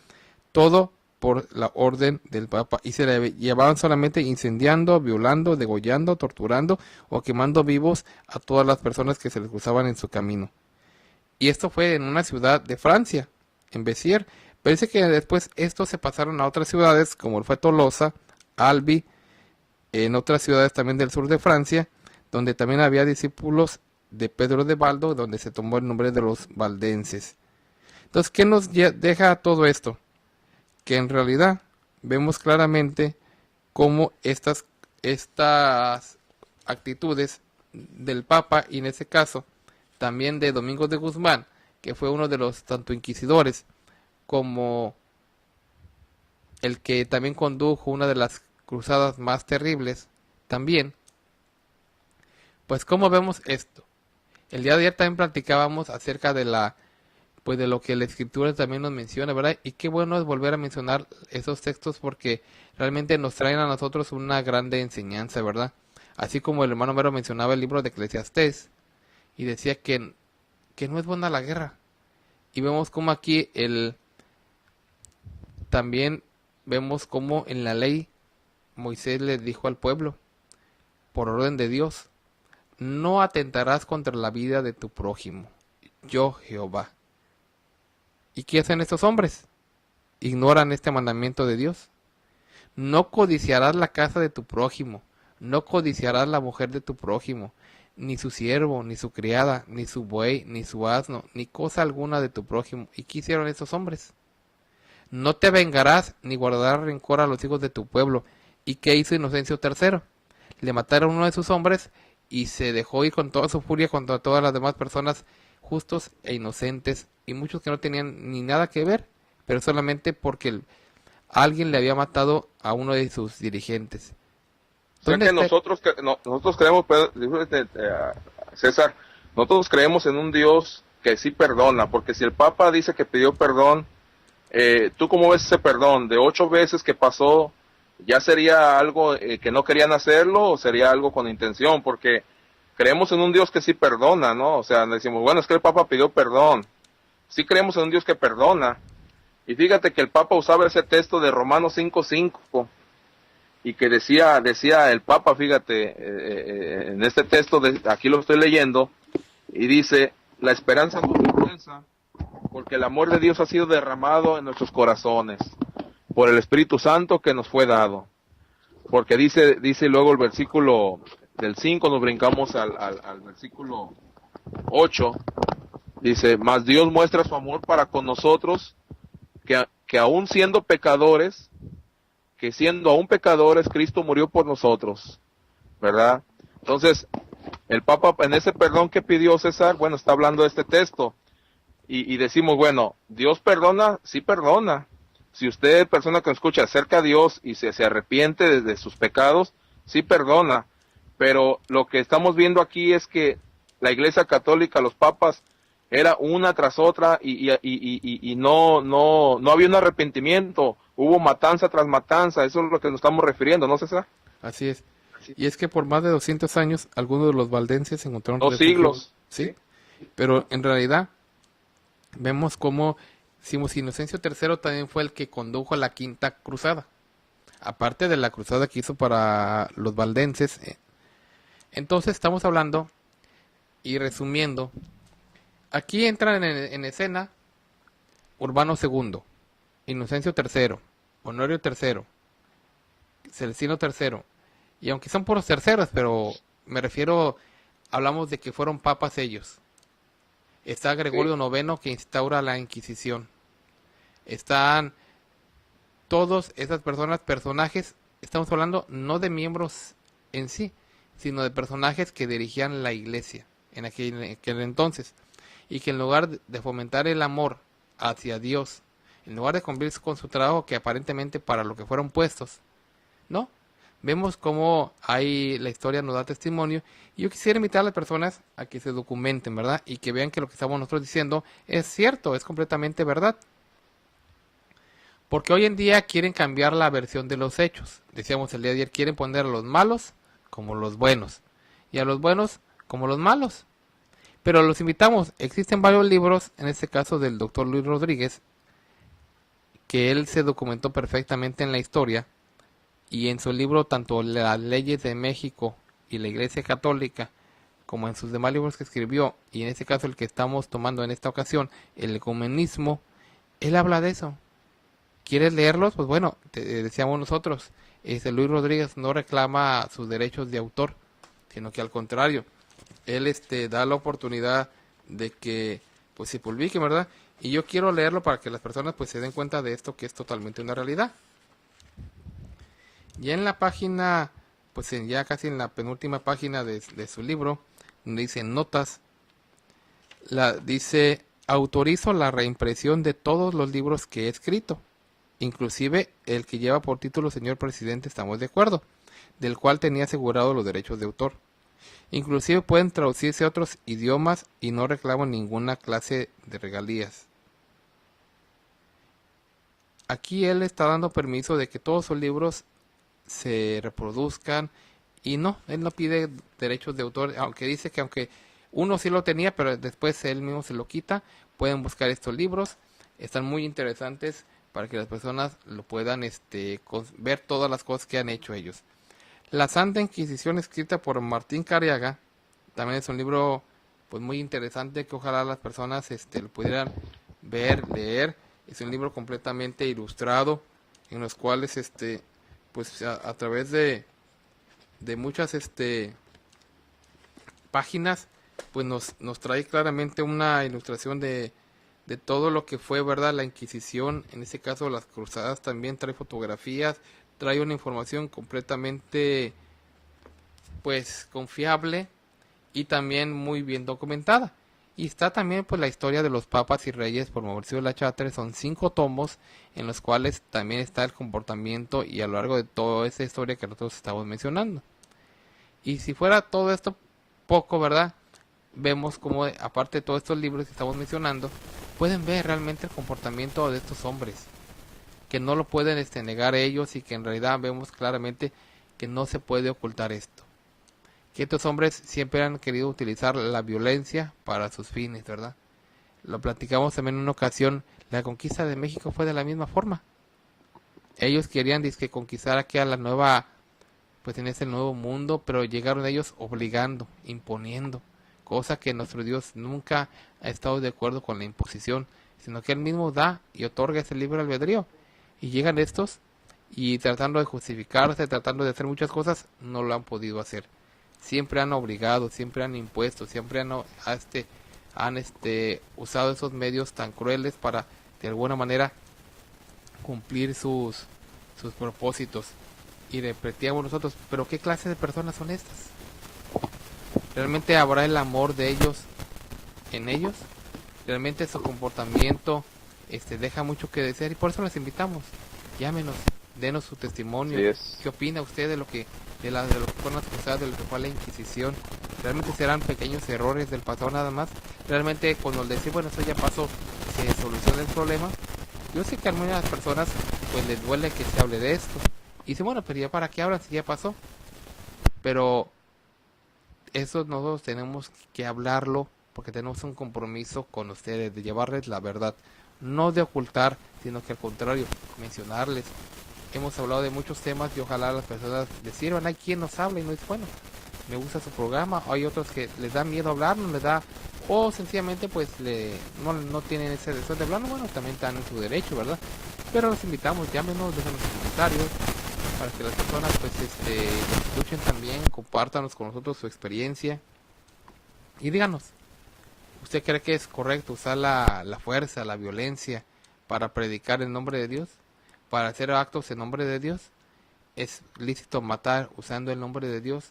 todo por la orden del Papa, y se le llevaban solamente incendiando, violando, degollando, torturando o quemando vivos a todas las personas que se les cruzaban en su camino. Y esto fue en una ciudad de Francia, en Béziers. Parece que después estos se pasaron a otras ciudades, como fue Tolosa, Albi, en otras ciudades también del sur de Francia, donde también había discípulos de Pedro de Baldo, donde se tomó el nombre de los valdenses. Entonces, ¿qué nos deja todo esto? Que en realidad vemos claramente cómo estas actitudes del Papa, y en ese caso también de Domingo de Guzmán, que fue uno de los tanto inquisidores como el que también condujo una de las cruzadas más terribles, también, pues cómo vemos esto. El día de ayer también platicábamos acerca de pues de lo que la escritura también nos menciona, ¿verdad? Y qué bueno es volver a mencionar esos textos porque realmente nos traen a nosotros una grande enseñanza, ¿verdad? Así como el hermano Mero mencionaba el libro de Eclesiastés y decía que no es buena la guerra. Y vemos como aquí también vemos como en la ley Moisés le dijo al pueblo, por orden de Dios, no atentarás contra la vida de tu prójimo, yo Jehová. ¿Y qué hacen estos hombres? Ignoran este mandamiento de Dios. No codiciarás la casa de tu prójimo, no codiciarás la mujer de tu prójimo, ni su siervo, ni su criada, ni su buey, ni su asno, ni cosa alguna de tu prójimo. ¿Y qué hicieron estos hombres? No te vengarás, ni guardarás rencor a los hijos de tu pueblo. ¿Y qué hizo Inocencio III? Le mataron a uno de sus hombres y se dejó ir con toda su furia contra todas las demás personas justos e inocentes, y muchos que no tenían ni nada que ver, pero solamente porque alguien le había matado a uno de sus dirigentes. O sea que nosotros creemos, César, nosotros creemos en un Dios que sí perdona, porque si el Papa dice que pidió perdón, ¿tú cómo ves ese perdón? ¿De 8 veces que pasó, ya sería algo que no querían hacerlo o sería algo con intención? Porque creemos en un Dios que sí perdona, ¿no? O sea, decimos, bueno, es que el Papa pidió perdón. Sí creemos en un Dios que perdona. Y fíjate que el Papa usaba ese texto de Romanos 5:5 y que decía el Papa, fíjate, en este texto, aquí lo estoy leyendo, y dice, la esperanza no avergüenza, porque el amor de Dios ha sido derramado en nuestros corazones, por el Espíritu Santo que nos fue dado. Porque dice luego el versículo del 5, nos brincamos al versículo 8, dice, mas Dios muestra su amor para con nosotros, que aún siendo pecadores, Cristo murió por nosotros, ¿verdad? Entonces, el Papa en ese perdón que pidió César, bueno, está hablando de este texto, y decimos, bueno, ¿Dios perdona? Sí perdona. Si usted, persona que escucha, acerca a Dios y se arrepiente de sus pecados, sí perdona. Pero lo que estamos viendo aquí es que la Iglesia Católica, los papas, era una tras otra y no había un arrepentimiento, hubo matanza tras matanza, eso es lo que nos estamos refiriendo, ¿no, César? Así es. Y es que por más de 200 años, algunos de los valdenses se encontraron... 2 siglos. ¿Sí? Pero en realidad, vemos cómo Inocencio III también fue el que condujo la Quinta Cruzada. Aparte de la cruzada que hizo para los valdenses. Entonces estamos hablando, y resumiendo, aquí entran en escena Urbano II, Inocencio III, Honorio III, Celestino III, y aunque son puros terceros, pero me refiero, hablamos de que fueron papas ellos. Está Gregorio IX, que instaura la Inquisición. Están todas esas personajes, estamos hablando no de miembros en sí, sino de personajes que dirigían la iglesia en aquel entonces, y que en lugar de fomentar el amor hacia Dios, en lugar de cumplir con su trabajo que aparentemente para lo que fueron puestos, no, vemos cómo ahí la historia nos da testimonio. Y yo quisiera invitar a las personas a que se documenten, ¿verdad? Y que vean que lo que estamos nosotros diciendo es cierto, es completamente verdad. Porque hoy en día quieren cambiar la versión de los hechos. Decíamos el día de ayer, quieren poner a los malos como los buenos y a los buenos como los malos. Pero los invitamos, existen varios libros, en este caso del doctor Luis Rodríguez, que él se documentó perfectamente en la historia, y en su libro tanto las leyes de México y la Iglesia Católica, como en sus demás libros que escribió, y en este caso el que estamos tomando en esta ocasión, el ecumenismo, él habla de eso. ¿Quieres leerlos? Pues bueno, te decíamos nosotros, Luis Rodríguez no reclama sus derechos de autor, sino que al contrario, él da la oportunidad de que pues se publique, ¿verdad? Y yo quiero leerlo para que las personas pues se den cuenta de esto, que es totalmente una realidad. Ya en la página, pues ya casi en la penúltima página de su libro, donde dice notas, dice: autorizo la reimpresión de todos los libros que he escrito, inclusive el que lleva por título Señor Presidente, estamos de acuerdo, del cual tenía asegurado los derechos de autor. Inclusive pueden traducirse a otros idiomas y no reclamo ninguna clase de regalías. Aquí él está dando permiso de que todos sus libros se reproduzcan, y no, él no pide derechos de autor, aunque dice que aunque uno sí lo tenía, pero después él mismo se lo quita. Pueden buscar estos libros, están muy interesantes para que las personas lo puedan ver todas las cosas que han hecho ellos. La Santa Inquisición, escrita por Martín Cariaga, también es un libro pues muy interesante que ojalá las personas lo pudieran ver, leer. Es un libro completamente ilustrado, en los cuales pues a través de muchas páginas pues nos trae claramente una ilustración de todo lo que fue, ¿verdad?, la Inquisición. En este caso las cruzadas, también trae fotografías, trae una información completamente pues confiable y también muy bien documentada. Y está también pues la historia de los papas y reyes por Mauricio de la Chatre. Son 5 tomos en los cuales también está el comportamiento y a lo largo de toda esa historia que nosotros estamos mencionando. Y si fuera todo esto poco, ¿verdad?, vemos como aparte de todos estos libros que estamos mencionando, pueden ver realmente el comportamiento de estos hombres, que no lo pueden negar ellos, y que en realidad vemos claramente que no se puede ocultar esto. Que estos hombres siempre han querido utilizar la violencia para sus fines, ¿verdad? Lo platicamos también en una ocasión, la conquista de México fue de la misma forma. Ellos querían conquistar aquí a la nueva, pues en ese nuevo mundo, pero llegaron ellos obligando, imponiendo, cosa que nuestro Dios nunca ha estado de acuerdo con la imposición, sino que Él mismo da y otorga ese libre albedrío. Y llegan estos y tratando de justificarse, tratando de hacer muchas cosas, no lo han podido hacer. Siempre han obligado, siempre han impuesto, siempre han usado esos medios tan crueles para de alguna manera cumplir sus propósitos. Y repetíamos nosotros, pero ¿qué clase de personas son estas? ¿Realmente habrá el amor de ellos en ellos? ¿Realmente su comportamiento deja mucho que desear? Y por eso les invitamos, llámenos, denos su testimonio. ¿Qué opina usted de lo que de lo que fueron las cruzadas, de lo que fue la Inquisición? ¿Realmente serán pequeños errores del pasado nada más? ¿Realmente cuando decimos, bueno, eso ya pasó, se soluciona el problema? Yo sé que a algunas personas pues les duele que se hable de esto, y dicen, bueno, pero ya para qué hablan si ya pasó. Pero eso nosotros tenemos que hablarlo, porque tenemos un compromiso con ustedes de llevarles la verdad, no de ocultar, sino que al contrario, mencionarles. Hemos hablado de muchos temas y ojalá las personas les sirvan. Hay quien nos habla y no es bueno, me gusta su programa. Hay otros que les da miedo hablar, no les da, o sencillamente pues no tienen ese deseo de hablar. Bueno, también están en su derecho, ¿verdad? Pero los invitamos, llámenos, déjanos comentarios para que las personas pues nos escuchen también, compártanos con nosotros su experiencia y díganos, ¿usted cree que es correcto usar la fuerza, la violencia para predicar el nombre de Dios? ¿Para hacer actos en nombre de Dios? ¿Es lícito matar usando el nombre de Dios?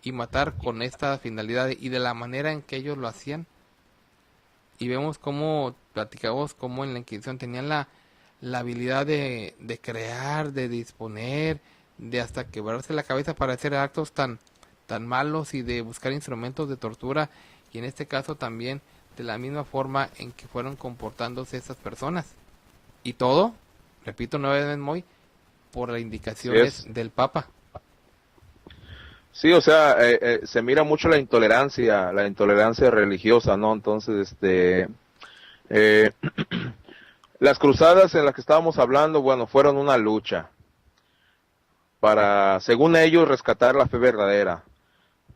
Y matar con esta finalidad y de la manera en que ellos lo hacían. Y vemos cómo, platicamos cómo en la Inquisición tenían la habilidad de crear, de disponer, de hasta quebrarse la cabeza para hacer actos tan malos, y de buscar instrumentos de tortura, y en este caso también de la misma forma en que fueron comportándose esas personas. Y todo repito nuevamente, Moy, por las indicaciones del Papa. Sí, o sea, se mira mucho la intolerancia religiosa, ¿no? Entonces, las cruzadas en las que estábamos hablando, bueno, fueron una lucha para, según ellos, rescatar la fe verdadera.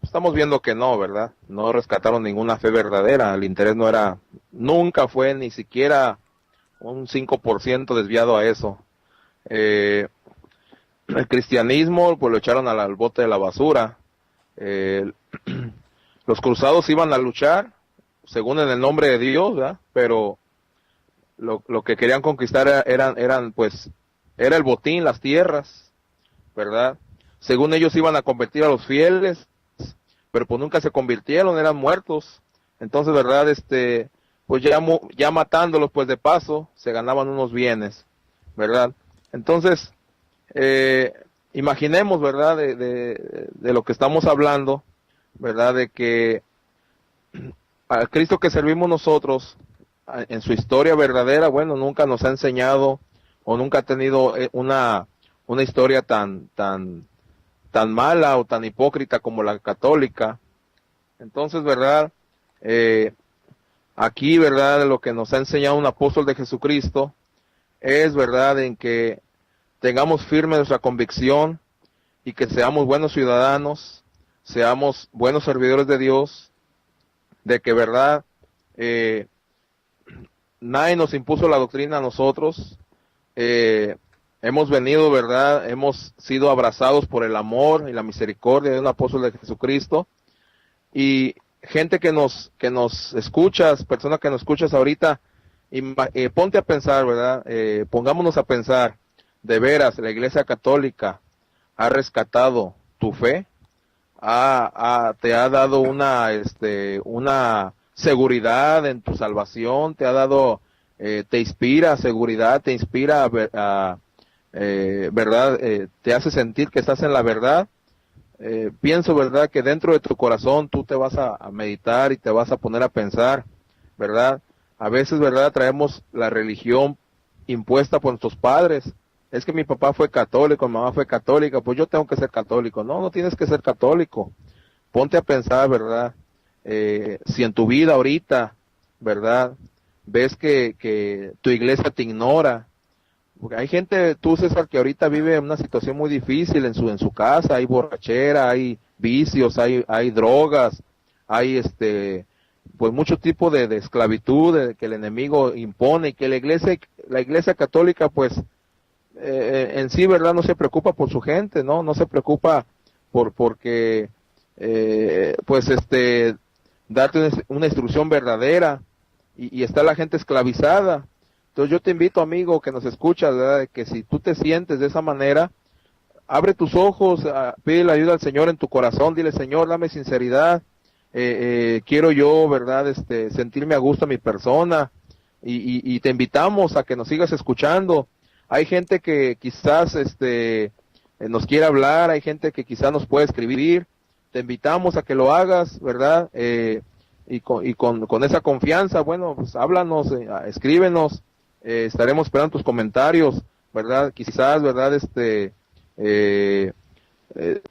Estamos viendo que no, ¿verdad? No rescataron ninguna fe verdadera. El interés no era, nunca fue ni siquiera un 5% desviado a eso. El cristianismo, pues lo echaron al bote de la basura. Los cruzados iban a luchar, según en el nombre de Dios, ¿verdad? Pero lo que querían conquistar eran, pues, era el botín, las tierras, ¿verdad? Según ellos iban a convertir a los fieles, pero pues nunca se convirtieron, eran muertos. Entonces, ¿verdad? Pues ya matándolos, pues de paso, se ganaban unos bienes, ¿verdad? Entonces, imaginemos, ¿verdad? De lo que estamos hablando, ¿verdad? De que al Cristo que servimos nosotros, en su historia verdadera, bueno, nunca nos ha enseñado o nunca ha tenido una historia tan mala o tan hipócrita como la católica. Entonces, ¿verdad? Aquí, ¿verdad? Lo que nos ha enseñado un apóstol de Jesucristo es, ¿verdad? En que tengamos firme nuestra convicción y que seamos buenos ciudadanos, seamos buenos servidores de Dios, de que, ¿verdad? Nadie nos impuso la doctrina a nosotros. Hemos venido, ¿verdad? Hemos sido abrazados por el amor y la misericordia de un apóstol de Jesucristo. Y gente que nos escuchas, persona que nos escuchas ahorita, ponte a pensar, ¿verdad? Pongámonos a pensar, de veras, la Iglesia Católica ha rescatado tu fe, te ha dado una seguridad en tu salvación, te ha dado, te inspira seguridad, te inspira verdad, te hace sentir que estás en la verdad. Pienso, verdad, que dentro de tu corazón tú te vas a meditar y te vas a poner a pensar, verdad. A veces, verdad, traemos la religión impuesta por nuestros padres. Es que mi papá fue católico, mi mamá fue católica, pues yo tengo que ser católico. No tienes que ser católico. Ponte a pensar, verdad, si en tu vida ahorita, verdad, ves que tu iglesia te ignora. Porque hay gente, tú César, que ahorita vive una situación muy difícil en su casa, hay borrachera, hay vicios, hay drogas, hay pues mucho tipo de esclavitud que el enemigo impone, y que la iglesia católica pues en sí, verdad, no se preocupa por su gente, no se preocupa porque pues darte una instrucción verdadera, y está la gente esclavizada. Entonces yo te invito, amigo, que nos escuchas, ¿verdad? Que si tú te sientes de esa manera, abre tus ojos, pide la ayuda al Señor en tu corazón, dile: Señor, dame sinceridad, quiero yo, ¿verdad? Sentirme a gusto a mi persona, y te invitamos a que nos sigas escuchando. Hay gente que quizás nos quiere hablar, hay gente que quizás nos puede escribir, te invitamos a que lo hagas, ¿verdad? Y con esa confianza, bueno, pues háblanos, escríbenos. Estaremos esperando tus comentarios, ¿verdad? Quizás, ¿verdad?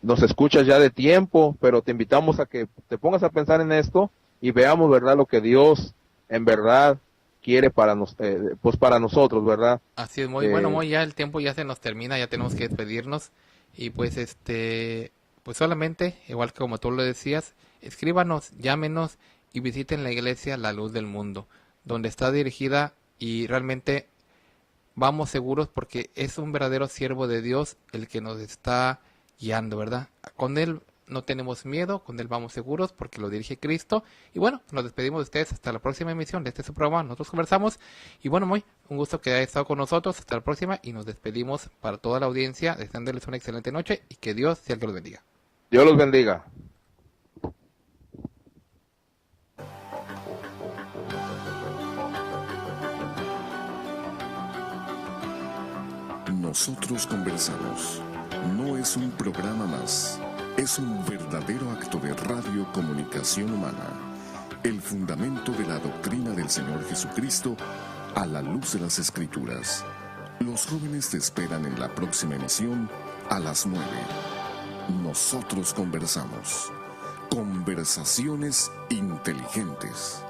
Nos escuchas ya de tiempo, pero te invitamos a que te pongas a pensar en esto y veamos, ¿verdad? Lo que Dios en verdad quiere pues para nosotros, ¿verdad? Así es, muy bueno, muy ya el tiempo ya se nos termina, ya tenemos que despedirnos, y pues pues solamente, igual que como tú lo decías, escríbanos, llámenos y visiten la iglesia La Luz del Mundo, donde está dirigida, y realmente vamos seguros porque es un verdadero siervo de Dios el que nos está guiando, ¿verdad? Con él no tenemos miedo, con él vamos seguros porque lo dirige Cristo. Y bueno, nos despedimos de ustedes hasta la próxima emisión de su programa Nosotros Conversamos. Y bueno, muy un gusto que haya estado con nosotros. Hasta la próxima, y nos despedimos para toda la audiencia, deseándoles una excelente noche y que Dios sea el que los bendiga. Dios los bendiga. Nosotros Conversamos no es un programa más, es un verdadero acto de radiocomunicación humana, el fundamento de la doctrina del Señor Jesucristo a la luz de las Escrituras. Los jóvenes te esperan en la próxima emisión a las 9. Nosotros conversamos. Conversaciones inteligentes.